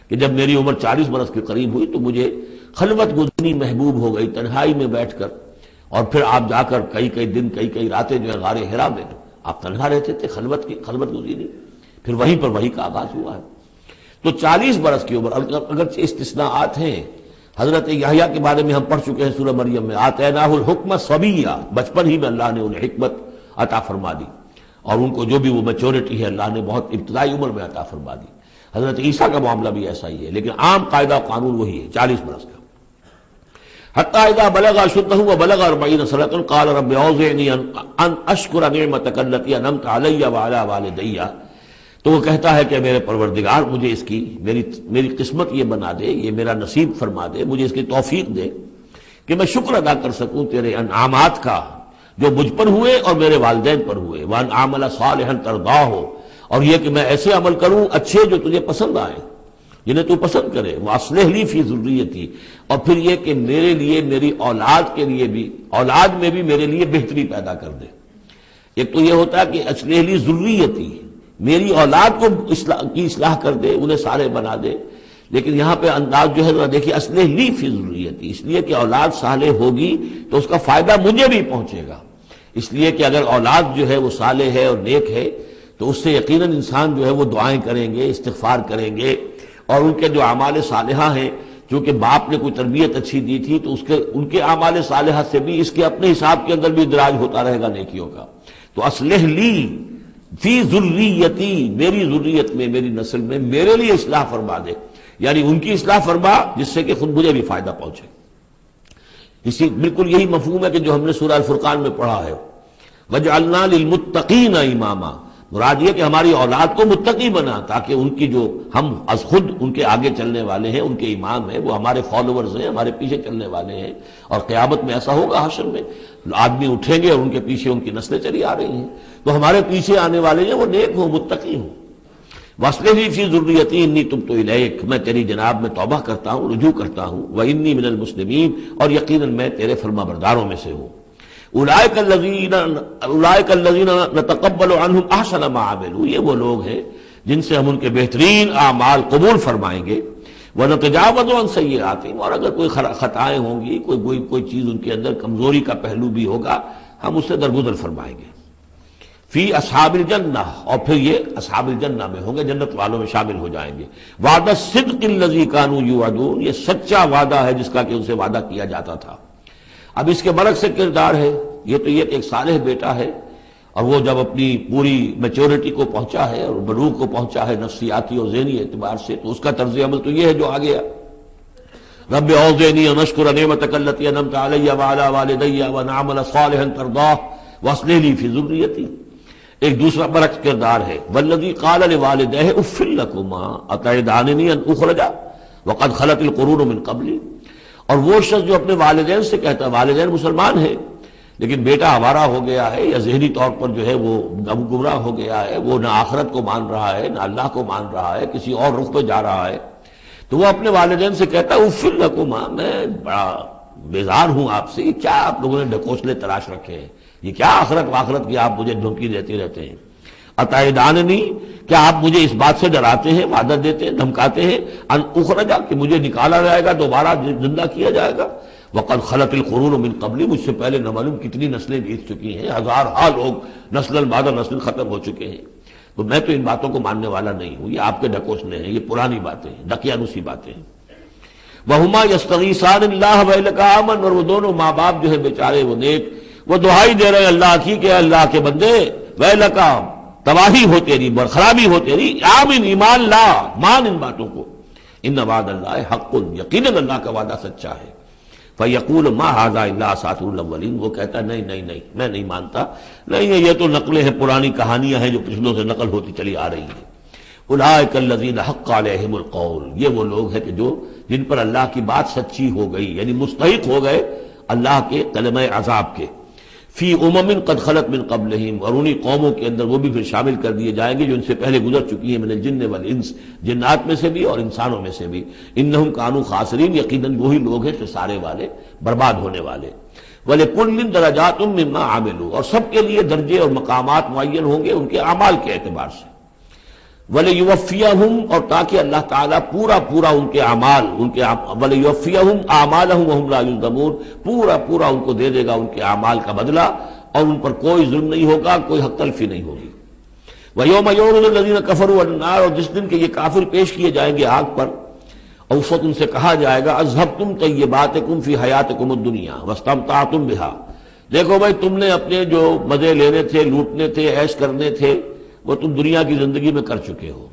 کہ جب میری عمر 40 برس کے قریب ہوئی تو مجھے خلوت گزرنی محبوب ہو گئی، تنہائی میں بیٹھ کر، اور پھر آپ جا کر کئی دن کئی راتیں جو ہے غار حرا میں آپ تنہا رہتے تھے، خلوت گزری، پھر وہیں پر وہی کا آغاز ہوا ہے۔ تو 40 برس کی عمر، اگرچہ استثناءات ہیں، حضرت یحییٰ کے بارے میں ہم پڑھ چکے ہیں سورہ مریم میں، آتیناہ الحکم صبیہ، بچپن ہی میں اللہ نے انہیں حکمت عطا فرما دی، اور ان کو جو بھی وہ میچورٹی ہے اللہ نے بہت ابتدائی عمر میں عطا فرما دی۔ حضرت عیسیٰ کا معاملہ بھی ایسا ہی ہے، لیکن عام قاعدہ قانون وہی ہے 40 برس کا۔ حتیٰ اذا بلغ اشدہ وبلغ 40 سنة قال رب اوزعنی ان اشکر نعمتک التی انعمت علی وعلی والدی، تو وہ کہتا ہے کہ میرے پروردگار مجھے اس کی میری قسمت یہ بنا دے، یہ میرا نصیب فرما دے، مجھے اس کی توفیق دے کہ میں شکر ادا کر سکوں تیرے انعامات کا جو مجھ پر ہوئے اور میرے والدین پر ہوئے، وان اعمل صالحا ترضاہ، اور یہ کہ میں ایسے عمل کروں اچھے جو تجھے پسند آئیں، جنہیں تو پسند کرے، واصلح لی فی ذریتی، اور پھر یہ کہ میرے لیے میری اولاد کے لیے بھی، اولاد میں بھی میرے لیے بہتری پیدا کر دے۔ ایک تو یہ ہوتا ہے کہ اصلح لی ذریتی، میری اولاد کو اصلاح کر دے، انہیں صالح بنا دے، لیکن یہاں پہ انداز جو ہے ذرا دیکھیے، اصلح لی فی ذریتی، اس لیے کہ اولاد صالح ہوگی تو اس کا فائدہ مجھے بھی پہنچے گا، اس لیے کہ اگر اولاد جو ہے وہ صالح ہے اور نیک ہے تو اس سے یقیناً انسان جو ہے وہ دعائیں کریں گے، استغفار کریں گے، اور ان کے جو اعمال صالحہ ہیں، چونکہ باپ نے کوئی تربیت اچھی دی تھی تو ان کے اعمال صالحہ سے بھی اس کے اپنے حساب کے اندر بھی ادراج ہوتا رہے گا نیکیوں کا۔ تو اصلح لی فی ذریتی، میری ذریت میں، میری نسل میں میرے لیے اصلاح فرما دے، یعنی ان کی اصلاح فرما جس سے کہ خود مجھے بھی فائدہ پہنچے۔ اسی بالکل یہی مفہوم ہے کہ جو ہم نے سورہ الفرقان میں پڑھا ہے، وَجْعَلْنَا لِلْمُتَّقِينَ إِمَامًا، مراد یہ کہ ہماری اولاد کو متقی بنا، تاکہ ان کی جو ہم از خود ان کے آگے چلنے والے ہیں، ان کے امام ہیں، وہ ہمارے فالوورز ہیں، ہمارے پیچھے چلنے والے ہیں، اور قیامت میں ایسا ہوگا حشر میں آدمی اٹھیں گے اور ان کے پیچھے ان کی نسلیں چلی آ رہی ہیں، تو ہمارے پیچھے آنے والے ہیں وہ نیک ہوں، متقی ہوں۔ وَاصْلِحْ لِي فِي ذُرِّيَّتِي إِنِّي تُبْتُ إِلَيْكَ، میں تیری جناب میں توبہ کرتا ہوں، رجوع کرتا ہوں، وَإِنِّي مِنَ الْمُسْلِمِينَ، اور یقیناً میں تیرے فرما برداروں میں سے ہوں۔ اولئک الذین نتقبل عنہم احسن ما عملوا، یہ وہ لوگ ہیں جن سے ہم ان کے بہترین اعمال قبول فرمائیں گے، ونتجاوز عن سیئاتہم، اور اگر کوئی خطائیں ہوں گی، کوئی چیز ان کے اندر کمزوری کا پہلو بھی ہوگا، ہم اس سے درگزر فرمائیں گے۔ فی اصحاب الجنہ، اور پھر یہ اصحاب الجنہ میں ہوں گے، جنت والوں میں شامل ہو جائیں گے۔ وعد الصدق الذی کانوا یوعدون، یہ سچا وعدہ ہے جس کا کہ ان سے وعدہ کیا جاتا تھا۔ اب اس کے برعکس سے کردار ہے، یہ تو یہ کہ ایک صالح بیٹا ہے، اور وہ جب اپنی پوری میچورٹی کو پہنچا ہے اور بلوغ کو پہنچا ہے نفسیاتی اور ذہنی اعتبار سے، تو اس کا طرز عمل تو یہ ہے جو آ گیا، رب اوزعنی ان اشکر نعمتک التی انعمت علی وعلی والدی وان اعمل صالحا ترضاہ واصلح لی فی ذریتی۔ ایک دوسرا برعکس کردار ہے، والذی قال لوالدیہ اف لکما اتعداننی ان اخرج وقد خلت القرون من قبلی، اور وہ شخص جو اپنے والدین سے کہتا ہے، والدین مسلمان ہیں لیکن بیٹا آوارہ ہو گیا ہے یا ذہنی طور پر جو ہے وہ گمراہ ہو گیا ہے، وہ نہ آخرت کو مان رہا ہے نہ اللہ کو مان رہا ہے، کسی اور رخ پہ جا رہا ہے، تو وہ اپنے والدین سے کہتا ہے اف لکما، میں بڑا بیزار ہوں آپ سے، یہ کیا آپ لوگوں نے ڈھکوسلے تراش رکھے ہیں، یہ کیا آخرت واخرت کی آپ مجھے دھمکی دیتے رہتے ہیں، اتعداننی، کیا آپ مجھے اس بات سے ڈراتے ہیں، وعدہ دیتے ہیں، دھمکاتے ہیں، ان اخرجا، کہ مجھے نکالا جائے گا، دوبارہ زندہ کیا جائے گا، وقد خلت القرون من قبلی، مجھ سے پہلے نہ معلوم کتنی نسلیں بیت چکی ہیں، ہزارہا لوگ نسل بعد نسل ختم ہو چکے ہیں، تو میں تو ان باتوں کو ماننے والا نہیں ہوں، یہ آپ کے ڈھکوسلے ہیں، یہ پرانی باتیں ہیں، دقیانوسی باتیں ہیں۔ وہما یستغیثان اللہ ویلک آمن، اور وہ دونوں ماں باپ جو ہے بیچارے وہ نیک، وہ دعائی دے رہے ہیں اللہ کی کہ اللہ کے بندے، ویلک، تباہی ہو تیری، خرابی ہو تیری، آمن، ایمان لا، مان ان باتوں کو، ان وعد اللہ حق، یقیناً اللہ کا وعدہ سچا ہے۔ فیقول ما ھذا الا اساطیر الاولین، وہ کہتا ہے نہیں نہیں نہیں، میں نہیں مانتا، نہیں یہ تو نقلیں ہیں، پرانی کہانیاں ہیں جو پچھلوں سے نقل ہوتی چلی آ رہی ہیں۔ اولئک الذین حق علیہم القول، یہ وہ لوگ ہیں کہ جن پر اللہ کی بات سچی ہو گئی، یعنی مستحق ہو گئے اللہ کے کلمہ عذاب کے، فی امم قد خلت من قبلہم، اور انہی قوموں کے اندر وہ بھی پھر شامل کر دیے جائیں گے جو ان سے پہلے گزر چکی ہیں، من الجن والانس، جنات میں سے بھی اور انسانوں میں سے بھی، انہم کانوا خاسرین، یقیناً وہی لوگ ہیں خسارے والے، برباد ہونے والے۔ وَلِكُلٍّ دَرَجَاتٌ مِّمَّا عَمِلُوا، اور سب کے لیے درجے اور مقامات معین ہوں گے ان کے اعمال کے اعتبار سے۔ وَلِيُوَفِّيَهُمْ، اور تاکہ اللہ تعالیٰ پورا ان کے اعمال، وَلِيُوَفِّيَهُمْ أَعْمَالَهُمْ وَهُمْ لَا يُظْلَمُونَ، پورا ان کو دے دے گا ان کے اعمال کا بدلہ، اور ان پر کوئی ظلم نہیں ہوگا، کوئی حق تلفی نہیں ہوگی۔ وَيَوْمَ يُعْرَضُ الَّذِينَ كَفَرُوا عَلَى النَّارِ، اور جس دن کہ یہ کافر پیش کیے جائیں گے آگ پر، اور اس وقت ان سے کہا جائے گا اذهبتم طیباتکم فی حیاتکم الدنیا واستمتعتم بها، دیکھو بھائی تم نے اپنے جو مزے لینے تھے، لوٹنے تھے، عیش کرنے تھے، وہ تم دنیا کی زندگی میں کر چکے ہو۔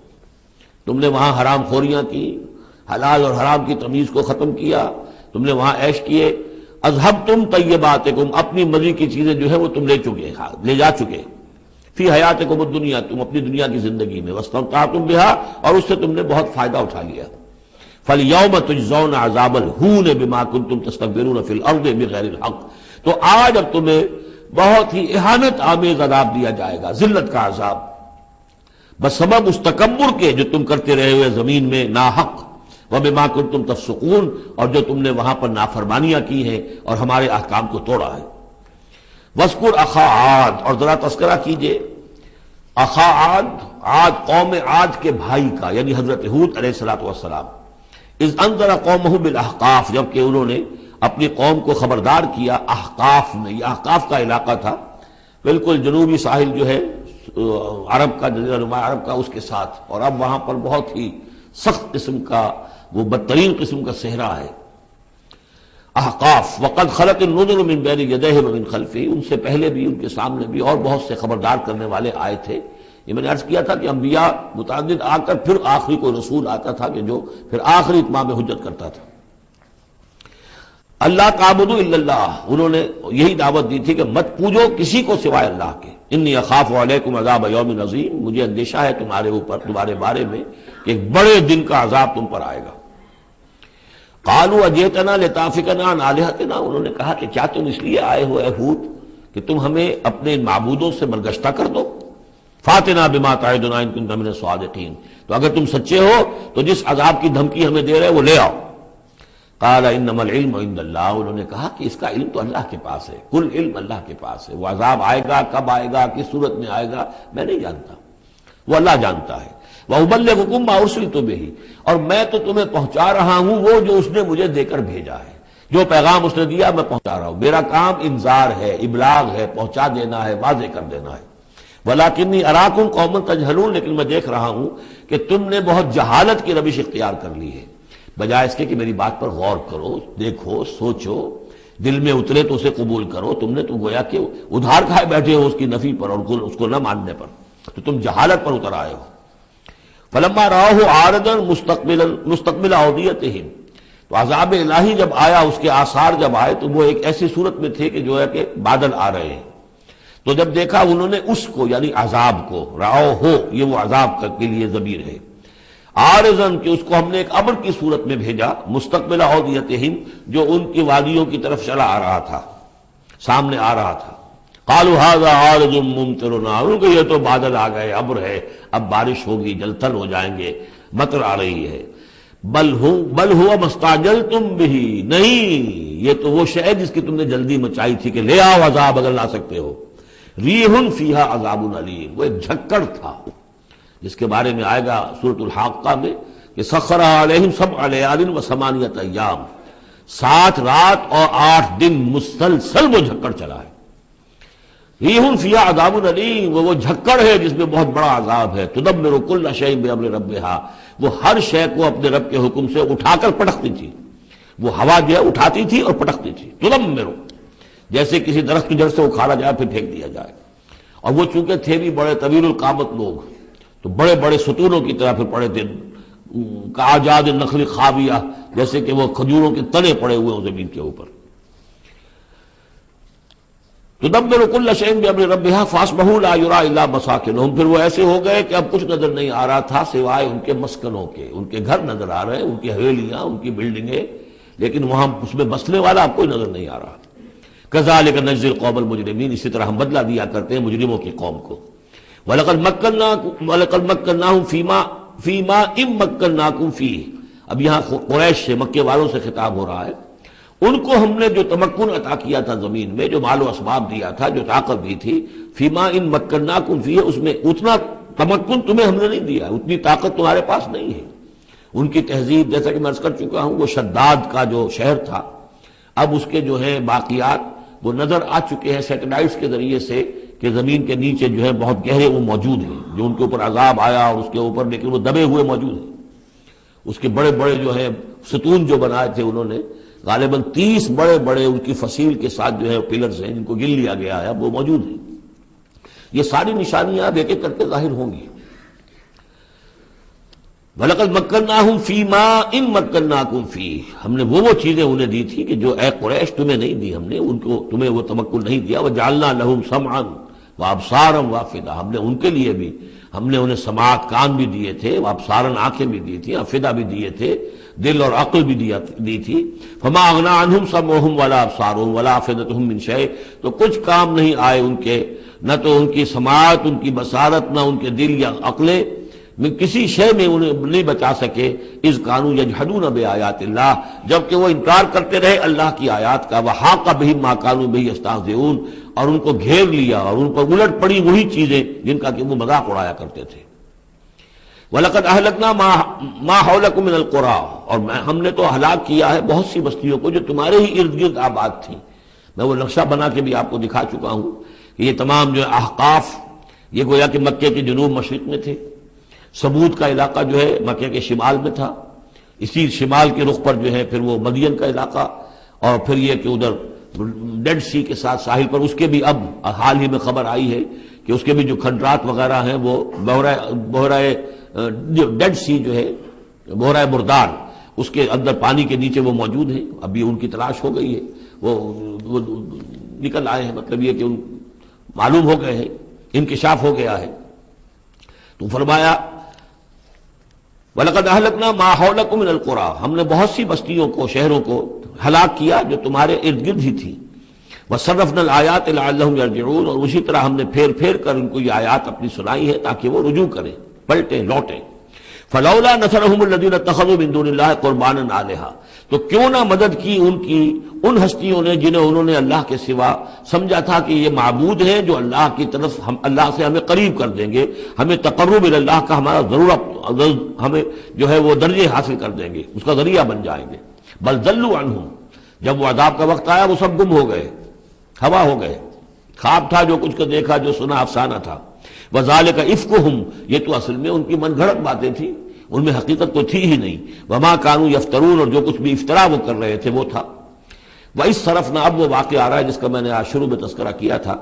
تم نے وہاں حرام خوریاں کی، حلال اور حرام کی تمیز کو ختم کیا، تم نے وہاں عیش کیے۔ اذهبتم طیباتکم، اپنی مزے کی چیزیں جو ہے وہ تم لے جا چکے، فی حیاتکم الدنیا، تم اپنی دنیا کی زندگی میں، واستمتعتم بها، اور اس سے تم نے بہت فائدہ اٹھا لیا۔ فَالْيَوْمَ تُجْزَوْنَ عَذَابَ الْهُونِ بِمَا كُنتُمْ تَسْتَكْبِرُونَ فِي الْأَرْضِ بِغَيْرِ الْحَقِّ، تو آج اب تمہیں بہت ہی اہانت آمیز عذاب دیا جائے گا، ذلت کا عذاب، بسبب اس تکبر کے جو تم کرتے رہے ہوئے زمین میں ناحق، وَبِمَا كُنتُمْ تَفْسُقُونَ، اور جو تم نے وہاں پر نافرمانیاں کی ہیں اور ہمارے احکام کو توڑا ہے۔ وَاذْكُرْ أَخَا عَادٍ، اور ذرا تذکرہ کیجئے اخا عاد، عاد قوم عاد کے بھائی کا، یعنی حضرت ہود علیہ الصلوۃ والسلام، اذ انذر قومہ بالاحقاف، جبکہ انہوں نے اپنی قوم کو خبردار کیا احقاف میں۔ یہ احقاف کا علاقہ تھا، بالکل جنوبی ساحل جو ہے عرب کا، جزیرہ نما عرب کا، اس کے ساتھ، اور اب وہاں پر بہت ہی سخت قسم کا، وہ بدترین قسم کا صحرا ہے احقاف۔ وقد خلت النذر من بین یدیہ ومن خلفہ، ان سے پہلے بھی، ان کے سامنے بھی اور بہت سے خبردار کرنے والے آئے تھے۔ یہ میں نے عرض کیا تھا کہ انبیاء متعدد آ کر پھر آخری کوئی رسول آتا تھا کہ جو پھر آخری اتمام حجت کرتا تھا۔ اللہ تعبدوا الا اللہ، انہوں نے یہی دعوت دی تھی کہ مت پوجو کسی کو سوائے اللہ کے۔ انی اخاف علیکم عذاب یوم عظیم، مجھے اندیشہ ہے تمہارے اوپر، تمہارے بارے میں کہ ایک بڑے دن کا عذاب تم پر آئے گا۔ قالوا اجئتنا لتافکنا عن آلہتنا، انہوں نے کہا کہ کیا تم اس لیے آئے ہو اے ہود کہ تم ہمیں اپنے معبودوں سے برگشتہ کر دو؟ فاتنا بما تعدنا ان کنت من الصادقین، تو اگر تم سچے ہو تو جس عذاب کی دھمکی ہمیں دے رہے وہ لے آؤ۔ قال انما العلم عند اللہ، انہوں نے کہا کہ اس کا علم تو اللہ کے پاس ہے، کل علم اللہ کے پاس ہے، وہ عذاب آئے گا، کب آئے گا، کس صورت میں آئے گا، میں نہیں جانتا، وہ اللہ جانتا ہے۔ وَأُبَلِّغُكُم مَّا أُرْسِلْتُ بِهِ، اور میں تو تمہیں پہنچا رہا ہوں وہ جو اس نے مجھے دے کر بھیجا ہے، جو پیغام اس نے دیا میں پہنچا رہا ہوں، میرا کام انذار ہے، ابلاغ ہے، پہنچا دینا ہے، واضح کر دینا ہے۔ وَلَٰكِنِّي أَرَاكُمْ قَوْمًا تَجْهَلُونَ، لیکن میں دیکھ رہا ہوں کہ تم نے بہت جہالت کی روش اختیار کر لی ہے، بجائے اس کے کہ میری بات پر غور کرو، دیکھو، سوچو، دل میں اترے تو اسے قبول کرو، تم نے تو گویا کہ ادھار کھائے بیٹھے ہو اس کی نفی پر اور اس کو نہ ماننے پر، تو تم جہالت پر اتر آئے ہو۔ فلما رآہ عارضا مستقبل اودیتہم، تو عذاب الہی جب آیا، اس کے آثار جب آئے تو وہ ایک ایسی صورت میں تھے کہ جو ہے کہ بادل آ رہے ہیں، تو جب دیکھا انہوں نے اس کو، یعنی عذاب کو، رآہ ہو، یہ وہ عذاب کے لیے ضمیر ہے، عارضا کہ اس کو ہم نے ایک امر کی صورت میں بھیجا، مستقبل اودیتہم، جو ان کی وادیوں کی طرف چلا آ رہا تھا، سامنے آ رہا تھا۔ قالوا هذا عارض ممطرنا، ان کو یہ تو بادل آ گئے، ابر ہے، اب بارش ہوگی، جلتھل ہو جائیں گے، مطر آ رہی ہے۔ بل هو ما استعجلتم به، نہیں، یہ تو وہ شے جس کی تم نے جلدی مچائی تھی کہ لے آؤ عذاب اگر لا سکتے ہو۔ ریح فیہا عذاب علیم، وہ ایک جھکڑ تھا جس کے بارے میں آئے گا سورۃ الحاقہ میں کہ سخر علیہم سبع لیال وثمانیۃ ایام، 7 رات اور 8 دن مسلسل وہ جھکڑ چلا ہے۔ ریح فیہا عذاب علیم، وہ جھکڑ ہے جس میں بہت بڑا عذاب ہے۔ تدمر کل شیء بامر ربھا، وہ ہر شے کو اپنے رب کے حکم سے اٹھا کر پٹکتی تھی، وہ ہوا جو ہے اٹھاتی تھی اور پٹکتی تھی۔ تدمر، جیسے کسی درخت کی جڑ سے اکھاڑا جائے پھر پھینک دیا جائے، اور وہ چونکہ تھے بھی بڑے طویل القامت لوگ، تو بڑے بڑے ستونوں کی طرح پھر پڑے تھے، کاجاد النخل خاویہ، جیسے کہ وہ کھجوروں کے تنے پڑے ہوئے ہیں زمین کے اوپر۔ تدبر کل شیء بامر ربھا فاصبحوا لا یری الا مساکنہم، پھر وہ ایسے ہو گئے کہ اب کچھ نظر نہیں آ رہا تھا سوائے ان کے مسکنوں کے، ان کے گھر نظر آ رہے، ان کی حویلیاں، ان کی بلڈنگیں، لیکن وہاں اس میں بسنے والا اب کوئی نظر نہیں آ رہا۔ کذالک نجزی القوم المجرمین، اسی طرح ہم بدلہ دیا کرتے ہیں مجرموں کی قوم کو۔ وَلَقَدْ مَكَّنَّاهُمْ فِي مَا إِن مَّكَّنَّاكُمْ فِيهِ، اب یہاں قریش سے، مکے والوں سے خطاب ہو رہا ہے، ان کو ہم نے جو تمکن عطا کیا تھا زمین میں، جو مال و اسباب دیا تھا، جو طاقت دی تھی، فِي مَا إِن مَّكَّنَّاكُمْ فِيهِ، اس میں اتنا تمکن تمہیں ہم نے نہیں دیا، اتنی طاقت تمہارے پاس نہیں ہے۔ ان کی تہذیب، جیسا کہ میں عرض کر چکا ہوں، وہ شداد کا جو شہر تھا، اب اس کے جو ہے باقیات وہ نظر آ چکے ہیں سیٹلائٹس کے ذریعے سے کہ زمین کے نیچے جو ہے بہت گہرے وہ موجود ہیں، جو ان کے اوپر عذاب آیا اور اس کے اوپر لیکن وہ دبے ہوئے موجود ہیں۔ اس کے بڑے بڑے جو ہیں ستون جو بنائے تھے انہوں نے، غالباً 30 بڑے بڑے ان کی فصیل کے ساتھ جو ہے پلرز ہیں جن کو گن لیا گیا ہے، وہ موجود ہیں۔ یہ ساری نشانیاں اب ایک ایک کر کے ظاہر ہوں گی۔ وَلَقَدْ مَكَّنَّاهُمْ فِي مَاءٍ مَكَّنَّاكُمْ فِيهِ، ہم نے وہ چیزیں انہیں دی تھی کہ جو اے قریش تمہیں نہیں دی، ہم نے ان کو تمہیں وہ تمکن نہیں دیا۔ وَجَعَلْنَا لَهُمْ سَمْعًا وَأَبْصَارًا وَأَفْئِدَةً، ہم نے ان کے لیے بھی ہم نے انہیں سماعت کان بھی دیے تھے، وابصارن آنکھیں بھی دی تھی، افئدہ بھی دیے تھے، دل اور عقل بھی دی تھی۔ فما اغنی عنہم سمعہم ولا ابصارہم ولا افئدتہم من شیء، تو کچھ کام نہیں آئے ان کے، نہ تو ان کی سماعت، ان کی بصارت، نہ ان کے دل یا عقلیں میں کسی شے میں انہیں نہیں بچا سکے۔ اذ کانوا یجحدون بآیات اللہ، جبکہ وہ انکار کرتے رہے اللہ کی آیات کا۔ وحاق بہم ما کانوا بہ یستہزئون، اور ان کو گھیر لیا اور ان پر الٹ پڑی وہی چیزیں جن کا کہ وہ مذاق اڑایا کرتے تھے۔ وَلَقَدْ أَهْلَكْنَا مَا حَوْلَكُم مِّنَ الْقُرَىٰ، اور ہم نے تو ہلاک کیا ہے بہت سی بستیوں کو جو تمہارے ہی ارد گرد آباد تھیں۔ میں وہ نقشہ بنا کے بھی آپ کو دکھا چکا ہوں کہ یہ تمام جو احقاف یہ گویا کہ مکے کے جنوب مشرق میں تھے، سمود کا علاقہ جو ہے مکے کے شمال میں تھا، اسی شمال کے رخ پر جو ہے پھر وہ مدین کا علاقہ، اور پھر یہ کہ ادھر ڈیڈ سی کے ساتھ ساحل پر اس کے بھی اب حال ہی میں خبر آئی ہے کہ اس کے بھی جو کھنڈرات وغیرہ ہیں وہ بحرۂ ڈیڈ سی جو ہے بحرۂ مردار، اس کے اندر پانی کے نیچے وہ موجود ہیں۔ ابھی ان کی تلاش ہو گئی ہے، وہ نکل آئے ہیں، مطلب یہ کہ ان معلوم ہو گئے ہیں، انکشاف ہو گیا ہے۔ تو فرمایا وَلَقَدْ أَهْلَكْنَا مَا حَوْلَكُم مِّنَ الْقُرَىٰ، ہم نے بہت سی بستیوں کو، شہروں کو ہلاک کیا جو تمہارے ارد گرد ہی تھی۔ وَصَرَّفْنَا الْآيَاتِ لَعَلَّهُمْ يَرْجِعُونَ، اور اسی طرح ہم نے پھیر پھیر کر ان کو یہ آیات اپنی سنائی ہے تاکہ وہ رجوع کریں، پلٹیں، لوٹیں۔ فَلَوْلَا نَصَرَهُمُ الَّذِينَ اتَّخَذُوا مِن دُونِ اللَّهِ قُرْبَانًا آلِهَةً، تو کیوں نہ مدد کی ان ہستیوں نے جنہیں انہوں نے اللہ کے سوا سمجھا تھا کہ یہ معبود ہیں جو اللہ کی طرف ہم اللہ سے ہمیں قریب کر دیں گے، ہمیں تقرب اللہ کا ہمارا ضرورت ہمیں جو ہے وہ درجے حاصل کر دیں گے، اس کا ذریعہ بن جائیں گے۔ بل ضلوا عنہم، جب وہ عذاب کا وقت آیا وہ سب گم ہو گئے، ہوا ہو گئے، خواب تھا جو کچھ کا دیکھا، جو سنا افسانہ تھا۔ وذالک افکہم، یہ تو اصل میں ان کی من گھڑت باتیں تھیں، ان میں حقیقت تو تھی ہی نہیں۔ وما کانوا یفترون، اور جو کچھ بھی افطرا وہ کر رہے تھے وہ تھا۔ وَإِذْ صَرَفْنَا، اب وہ واقعہ آ رہا ہے جس کا میں نے آج شروع میں تذکرہ کیا تھا۔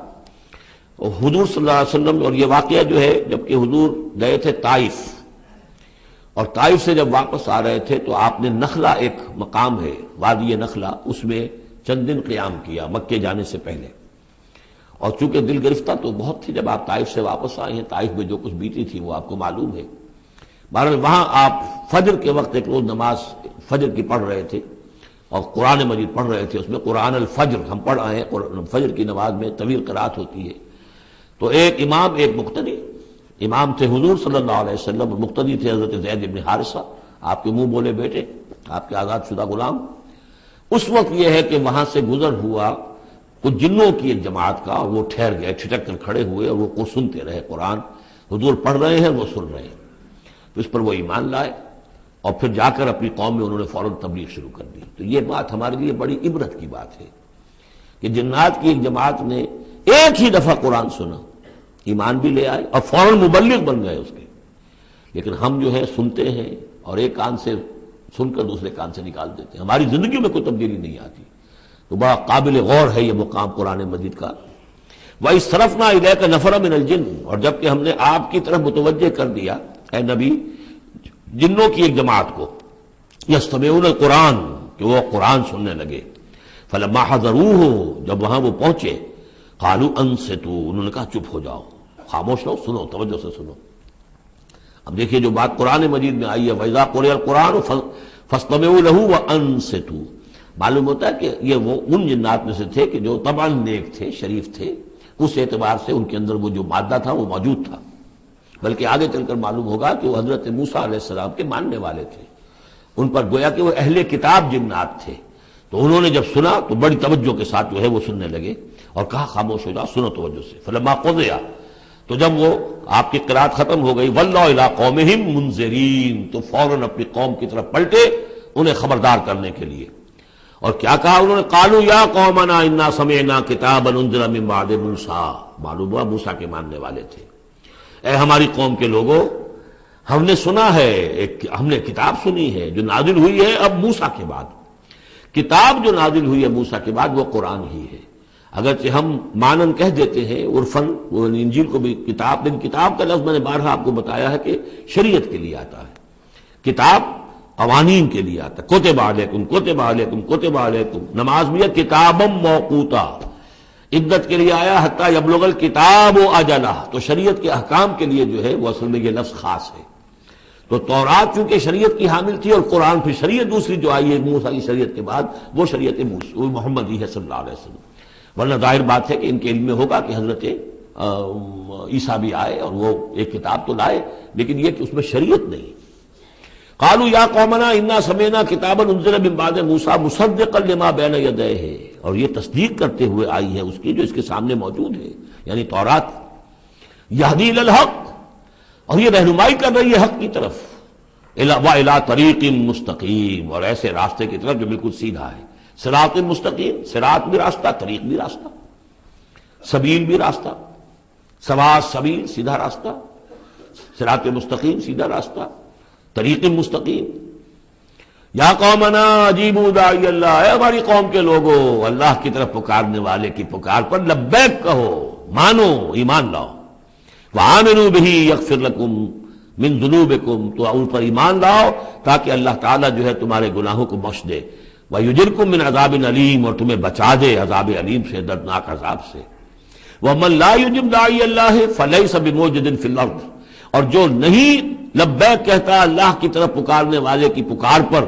اور حضور صلی اللہ علیہ وسلم، اور یہ واقعہ جو ہے جبکہ حضور گئے تھے طائف، اور طائف سے جب واپس آ رہے تھے تو آپ نے نخلا، ایک مقام ہے وادی نخلا، اس میں چند دن قیام کیا مکے جانے سے پہلے۔ اور چونکہ دل گرفتہ تو بہت تھی جب آپ طائف سے واپس آئے ہیں، طائف میں جو کچھ بیتی تھی وہ آپ کو معلوم ہے۔ بہرحال وہاں آپ فجر کے وقت ایک روز نماز فجر کی پڑھ رہے تھے اور قرآن مجید پڑھ رہے تھے، اس میں قرآن الفجر ہم پڑھ رہے ہیں، فجر کی نماز میں طویل قرات ہوتی ہے۔ تو ایک امام، ایک مقتدی، امام تھے حضور صلی اللہ علیہ وسلم، اور مقتدی تھے حضرت زید بن حارثہ، آپ کے منہ بولے بیٹے، آپ کے آزاد شدہ غلام۔ اس وقت یہ ہے کہ وہاں سے گزر ہوا کچھ جنوں کی ایک جماعت کا، اور وہ ٹھہر گئے، ٹھٹک کر کھڑے ہوئے، اور وہ سنتے رہے قرآن، حضور پڑھ رہے ہیں وہ سن رہے ہیں۔ تو اس پر وہ ایمان لائے، اور پھر جا کر اپنی قوم میں انہوں نے فوراً تبلیغ شروع کر دی۔ تو یہ بات ہمارے لیے بڑی عبرت کی بات ہے کہ جنات کی ایک جماعت نے ایک ہی دفعہ قرآن سنا، ایمان بھی لے آئے اور فوراً مبلغ بن گئے اس کے۔ لیکن ہم جو ہے سنتے ہیں اور ایک کان سے سن کر دوسرے کان سے نکال دیتے ہیں، ہماری زندگیوں میں کوئی تبدیلی نہیں آتی۔ تو بڑا قابل غور ہے یہ مقام قرآن مجید کا۔ وَإِذْ صَرَفْنَا إِلَيْكَ نَفَرًا مِنَ الْجِنِّ، اور جبکہ ہم نے آپ کی طرف متوجہ کر دیا اے نبی جنوں کی ایک جماعت کو، یستمعون القرآن، کہ وہ قرآن سننے لگے۔ فلما حضروہ، جب وہاں وہ پہنچے، قالوا انصتوا، انہوں نے کہا چپ ہو جاؤ، خاموش رہو، سنو، توجہ سے سنو۔ اب دیکھیے جو بات قرآن مجید میں آئی ہے، وَإِذَا قُرِئَ الْقُرْآنُ فَاسْتَمِعُوا لَهُ وَأَنصِتُوا، معلوم ہوتا ہے کہ یہ وہ ان جنات میں سے تھے کہ جو طبعاً نیک تھے، شریف تھے، اس اعتبار سے ان کے اندر وہ جو مادہ تھا وہ موجود تھا، بلکہ آگے چل کر معلوم ہوگا کہ وہ حضرت موسیٰ علیہ السلام کے ماننے والے تھے، ان پر گویا کہ وہ اہل کتاب جنات تھے۔ تو انہوں نے جب سنا تو بڑی توجہ کے ساتھ جو ہے وہ سننے لگے، اور کہا خاموش ہو جاؤ، سنو توجہ سے۔ فلما قضی، تو جب وہ آپ کی قرات ختم ہو گئی، ولوا الی قومہم منذرین، تو فوراً اپنی قوم کی طرف پلٹے انہیں خبردار کرنے کے لیے۔ اور کیا کہا انہوں نے؟ قالوا یا قومنا انا سمعنا کتابا انزل من بعد موسیٰ، معلوم ہوا موسیٰ کے ماننے والے تھے. اے ہماری قوم کے لوگوں، ہم نے سنا ہے، ہم نے کتاب سنی ہے جو نازل ہوئی ہے اب موسیٰ کے بعد. کتاب جو نازل ہوئی ہے موسیٰ کے بعد وہ قرآن ہی ہے. اگرچہ ہم مانن کہہ دیتے ہیں عرفاً، وہ انجیل کو بھی کتاب، لیکن کتاب کا لفظ میں نے بارہا آپ کو بتایا ہے کہ شریعت کے لیے آتا ہے. کتاب قوانین کے لیے آتا ہے. کتب علیکم کتب علیکم کتب علیکم. نماز بھی ہے کتابا موقوتا، عدت کے لیے آیا حتی یبلغ الکتاب اجلہ. تو شریعت کے احکام کے لیے جو ہے وہ اصل میں یہ لفظ خاص ہے. تو تورات چونکہ شریعت کی حامل تھی اور قرآن پھر شریعت دوسری جو آئی ہے موسیٰ کی شریعت کے بعد وہ شریعت محمدی ہے صلی اللہ علیہ وسلم. ورنہ ظاہر بات ہے کہ ان کے علم میں ہوگا کہ حضرت عیسیٰ بھی آئے اور وہ ایک کتاب تو لائے، لیکن یہ کہ اس میں شریعت نہیں. قالوا یا قومنا انا سمعنا کتابا انزل من بعد موسیٰ مصدقا لما بین یدیہ، اور یہ تصدیق کرتے ہوئے آئی ہے اس کی جو اس کے سامنے موجود ہے، یعنی تورات. یہدی الی الحق، اور یہ رہنمائی کر رہی ہے حق کی طرف. وَإِلَىٰ طَرِیقٍ مُسْتَقِیم، اور ایسے راستے کی طرف جو بالکل سیدھا ہے. صراط مستقیم، صراط بھی راستہ، طریق بھی راستہ، سبیل بھی راستہ، سواء سبیل سیدھا راستہ، صراط مستقیم سیدھا راستہ، طریق مستقیم. یا قومنا اجیبوا داعی اللہ، اے ہماری قوم کے لوگوں، اللہ کی طرف پکارنے والے کی پکار پر لبیک کہو، مانو، ایمان لاؤ. وآمنوا بہ یغفر لکم من ذنوبکم، تو ان پر ایمان لاؤ تاکہ اللہ تعالیٰ جو ہے تمہارے گناہوں کو بخش دے. وَيُجِرْكُم مِّنْ عَذَابٍ عَلِيمٍ، اور تمہیں بچا دے عذاب علیم سے، دردناک عذاب سے. وَمَن لَّا يُجِبْ دَاعِيَ اللَّهِ فَلَيْسَ بِمُعْجِزٍ فِي الْأَرْضِ، اور جو نہیں لبیک کہتا اللہ کی طرف پکارنے والے کی پکار پر،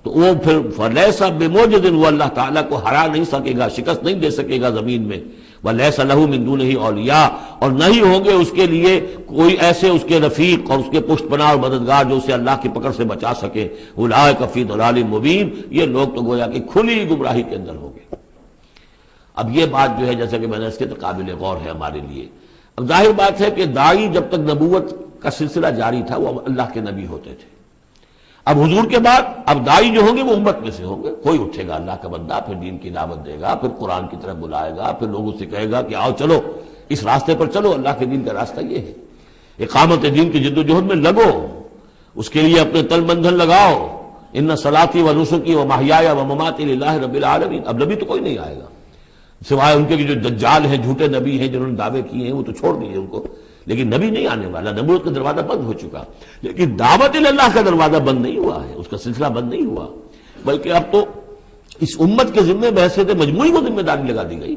تو وہ پھر فَلَيْسَ بِمُعْجِزٍ، وہ اللہ تعالیٰ کو ہرا نہیں سکے گا، شکست نہیں دے سکے گا زمین میں. وَلَيْسَ لَهُ مِن دُونِهِ أَوْلِيَاء، اور نہیں ہوں گے اس کے لیے کوئی ایسے اس کے رفیق اور اس کے پشت پناہ اور مددگار جو اسے اللہ کی پکڑ سے بچا سکے. أُولَٰئِكَ فِي ضَلَالٍ مُّبِينٍ، یہ لوگ تو گویا کہ کھلی گمراہی کے اندر ہوں گے. اب یہ بات جو ہے جیسا کہ میں نے اس کے تو قابل غور ہے ہمارے لیے. اب ظاہر بات ہے کہ داعی جب تک نبوت کا سلسلہ جاری تھا وہ اللہ کے نبی ہوتے تھے. اب حضور کے بعد اب داعی جو ہوں گے وہ امت میں سے ہوں گے. کوئی اٹھے گا اللہ کا بندہ، پھر دین کی دعوت دے گا، پھر قرآن کی طرف بلائے گا، پھر لوگوں سے کہے گا کہ آؤ چلو اس راستے پر چلو، اللہ کے دین کا راستہ یہ ہے. اقامت دین کی جد و جہد میں لگو، اس کے لیے اپنے تن بندھن لگاؤ. ان صلاتی و نسکی و محیایا و مماتی للہ رب العالمین. اب نبی تو کوئی نہیں آئے گا سوائے ان کے جو دجال ہیں، جھوٹے نبی ہیں جنہوں نے دعوے کیے ہیں، وہ تو چھوڑ دیجیے ان کو. لیکن نبی نہیں آنے والا، نبوت کا دروازہ بند ہو چکا. لیکن دعوت اللہ کا دروازہ بند نہیں ہوا ہے، اس کا سلسلہ بند نہیں ہوا، بلکہ اب تو اس امت کے ذمے بحثیت مجموعی کو ذمہ داری لگا دی گئی.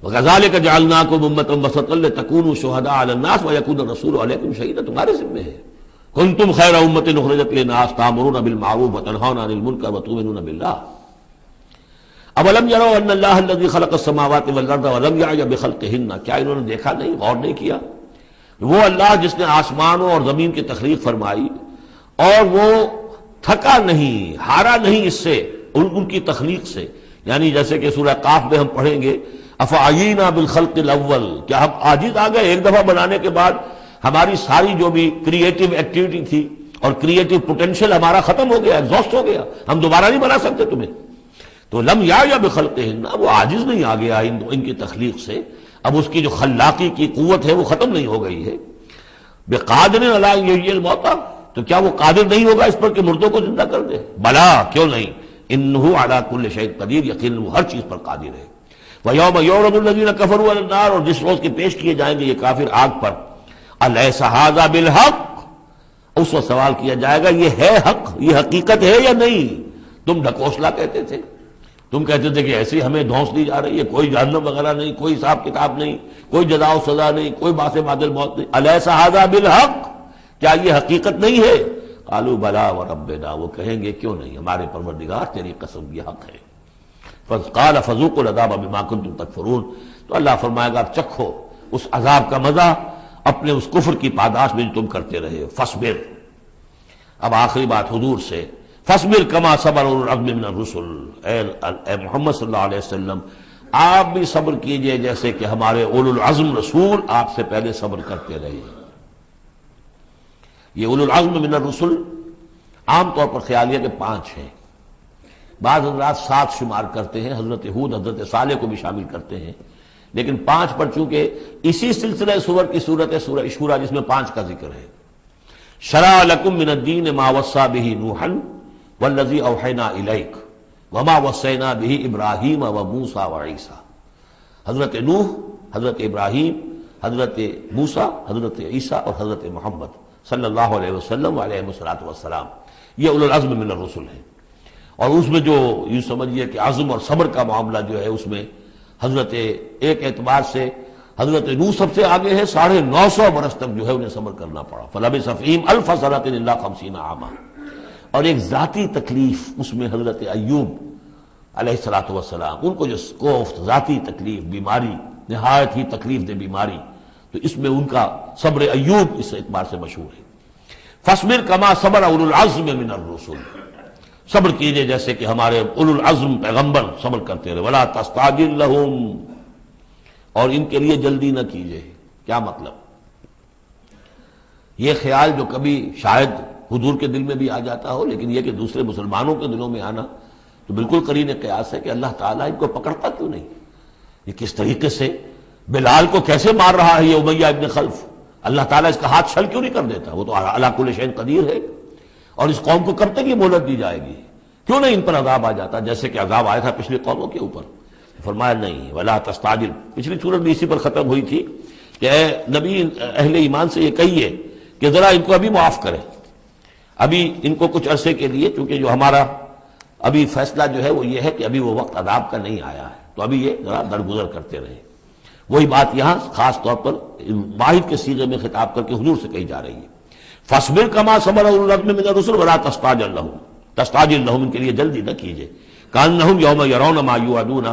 وَكَذَلِكَ جَعَلْنَاكُمْ أُمَّةً وَسَطًا لِتَكُونُوا شُهَدَاءَ عَلَى النَّاسِ وَيَكُونَ الرَّسُولُ عَلَيْكُمْ شَهِيدًا. تمہارے ذمے ہے. كُنتُمْ خَيْرَ أُمَّةٍ أُخْرِجَتْ لِلنَّاسِ تَأْمُرُونَ بِالْمَعْرُوفِ وَتَنْهَوْنَ عَنِ الْمُنكَرِ وَتُؤْمِنُونَ بِاللَّهِ. أَوَلَمْ يَرَوْا أَنَّ اللَّهَ الَّذِي خَلَقَ السَّمَاوَاتِ وَالْأَرْضَ وَلَمْ يَعْيَ بِخَلْقِهِنَّ، کیا انہوں نے دیکھا نہیں، غور نہیں کیا؟ وہ اللہ جس نے آسمانوں اور زمین کی تخلیق فرمائی اور وہ تھکا نہیں، ہارا نہیں اس سے، ان کی تخلیق سے. یعنی جیسے کہ سورہ قاف میں ہم پڑھیں گے افعینا بالخلق الاول، کیا ہم عاجز آ گئے ایک دفعہ بنانے کے بعد؟ ہماری ساری جو بھی کریٹو ایکٹیویٹی تھی اور کریٹو پوٹینشیل ہمارا ختم ہو گیا، ایگزاسٹ ہو گیا، ہم دوبارہ نہیں بنا سکتے تمہیں. تو لم یا بخلقہن، وہ عاجز نہیں آ گیا ان کی تخلیق سے. اب اس کی جو خلاقی کی قوت ہے وہ ختم نہیں ہو گئی ہے. بقادر علی ان یحیی الموتى، تو کیا وہ قادر نہیں ہوگا اس پر کہ مردوں کو زندہ کر دے؟ بلا، کیوں نہیں، انہ علی کل شیء قدیر، یقیناً وہ ہر چیز پر قادر ہے. ویوم یعرض الذین کفروا علی النار، اور جس روز کے پیش کیے جائیں گے یہ کافر آگ پر، الیس ھذا بالحق، اس وقت سوال کیا جائے گا یہ ہے حق، یہ حقیقت ہے یا نہیں؟ تم ڈھکوسلا کہتے تھے، تم کہتے تھے کہ ایسی ہمیں دھونس دی جا رہی ہے، کوئی جہنم وغیرہ نہیں، کوئی حساب کتاب نہیں، کوئی جزا و سزا نہیں، کوئی باس بادل موت نہیں. الیس ھذا بالحق، کیا یہ حقیقت نہیں ہے؟ قالوا بلا وربنا، وہ کہیں گے کیوں نہیں، ہمارے پروردگار تیری قسم یہ حق ہے. قال فذوقوا العذاب بما كنتم تکفرون، تو اللہ فرمائے گا اب چکھو اس عذاب کا مزہ اپنے اس کفر کی پاداش میں جو تم کرتے رہے. فاصبر، اب آخری بات حضور سے، فاصبر کما صبر اولو العزم من الرسل، اے محمد صلی اللہ علیہ وسلم آپ بھی صبر کیجئے جیسے کہ ہمارے اولو العزم رسول آپ سے پہلے صبر کرتے رہے. یہ اولو العزم من الرسل عام طور پر خیال ہے کہ 5 ہیں. بعض حضرات 7 شمار کرتے ہیں، حضرت ہود حضرت صالح کو بھی شامل کرتے ہیں، لیکن 5 پر چونکہ اسی سلسلہ سور کی صورت ہے سورہ شورى جس میں 5 کا ذکر ہے۔ شرع لکم من الدین ما وصى به نوحا والذی اوحینا الیک وما وصینا به ابراہیم وموسیٰ وعیسیٰ۔ حضرت نوح، حضرت ابراہیم، حضرت موسیٰ، حضرت عیسیٰ اور حضرت محمد صلی اللہ علیہ وسلم علیہ السلام، یہ اولو العزم من الرسل ہیں۔ اور اس میں جو یوں سمجھیے کہ عزم اور صبر کا معاملہ جو ہے اس میں حضرت ایک اعتبار سے حضرت نوح سب سے آگے ہے، 950 برس تک جو ہے انہیں صبر کرنا پڑا، فلبث فیہم 1000 سنۃ الا 50 عاما۔ اور ایک ذاتی تکلیف اس میں حضرت ایوب علیہ السلام، ان کو جو کوفت ذاتی تکلیف، بیماری، نہایت ہی تکلیف دہ بیماری، تو اس میں ان کا صبر ایوب اس اعتبار سے مشہور ہے۔ فاصبر کما صبر اولو العزم من الرسل، صبر کیجئے جیسے کہ ہمارے اولو العزم پیغمبر صبر کرتے رہے۔ ولا تستعجل لهم، اور ان کے لیے جلدی نہ کیجئے۔ کیا مطلب؟ یہ خیال جو کبھی شاید حضور کے دل میں بھی آ جاتا ہو، لیکن یہ کہ دوسرے مسلمانوں کے دلوں میں آنا تو بالکل قرین قیاس ہے کہ اللہ تعالیٰ ان کو پکڑتا کیوں نہیں؟ یہ کس طریقے سے بلال کو کیسے مار رہا ہے یہ امیہ ابن خلف، اللہ تعالیٰ اس کا ہاتھ چھل کیوں نہیں کر دیتا؟ وہ تو علی کل شیء قدیر ہے۔ اور اس قوم کو کب تک یہ مہلت دی جائے گی؟ کیوں نہیں ان پر عذاب آ جاتا جیسے کہ عذاب آیا تھا پچھلی قوموں کے اوپر؟ فرمایا نہیں، ولا تستعجل۔ پچھلی سورت بھی اسی پر ختم ہوئی تھی کہ اے نبی اہل ایمان سے یہ کہیے کہ ذرا ان کو ابھی معاف کریں، ابھی ان کو کچھ عرصے کے لیے، چونکہ جو ہمارا ابھی فیصلہ جو ہے وہ یہ ہے کہ ابھی وہ وقت عذاب کا نہیں آیا ہے، تو ابھی یہ ذرا درگزر کرتے رہیں۔ وہی بات یہاں خاص طور پر واحد کے صیغے میں خطاب کر کے حضور سے کہی جا رہی ہے۔ فاصبر کما صبر اولو العزم من الرسل ولا تستعجل لهم، تستعجل لهم ان کے لیے جلدی نہ کیجیے۔ کانہم یوم یرون ما یوعدون،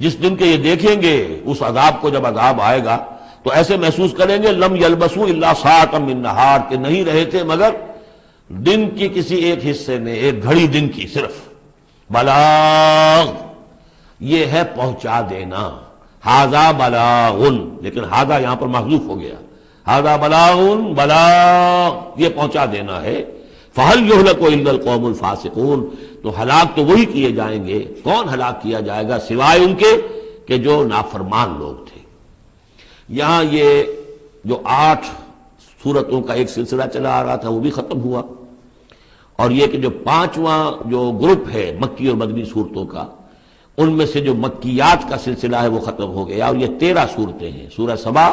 جس دن کے یہ دیکھیں گے اس عذاب کو، جب عذاب آئے گا تو ایسے محسوس کریں گے لم یلبسوا الا ساعۃ من نہار، کہ نہیں رہے تھے مگر دن کی کسی ایک حصے میں، ایک گھڑی دن کی صرف۔ بلاغ، یہ ہے پہنچا دینا، ھذا بلاغ، لیکن ھذا یہاں پر محذوف ہو گیا، ھذا بلاغ، بلاغ یہ پہنچا دینا ہے۔ فہل یہلک الا القوم الفاسقون، تو ہلاک تو وہی کیے جائیں گے، کون ہلاک کیا جائے گا سوائے ان کے کہ جو نافرمان لوگ تھے۔ یہاں یہ جو 8 سورتوں کا ایک سلسلہ چلا آ رہا تھا وہ بھی ختم ہوا، اور یہ کہ جو 5واں جو گروپ ہے مکی اور مدنی صورتوں کا، ان میں سے جو مکیات کا سلسلہ ہے وہ ختم ہو گیا، اور یہ 13 صورتیں ہیں، سورہ سبا،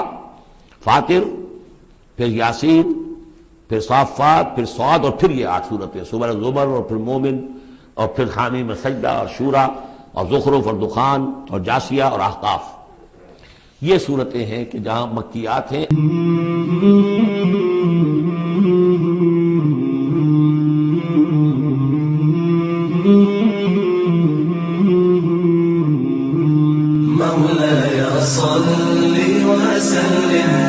فاطر، پھر یاسین، پھر صافات، پھر صاد، اور پھر یہ 8 صورتیں، سورہ زمر، اور پھر مومن، اور پھر حامیم میں سجدہ، اور شورا، اور زخرف، اور دخان، اور جاسیہ، اور احقاف۔ یہ صورتیں ہیں کہ جہاں مکیات ہیں۔ مولاي صل وسلم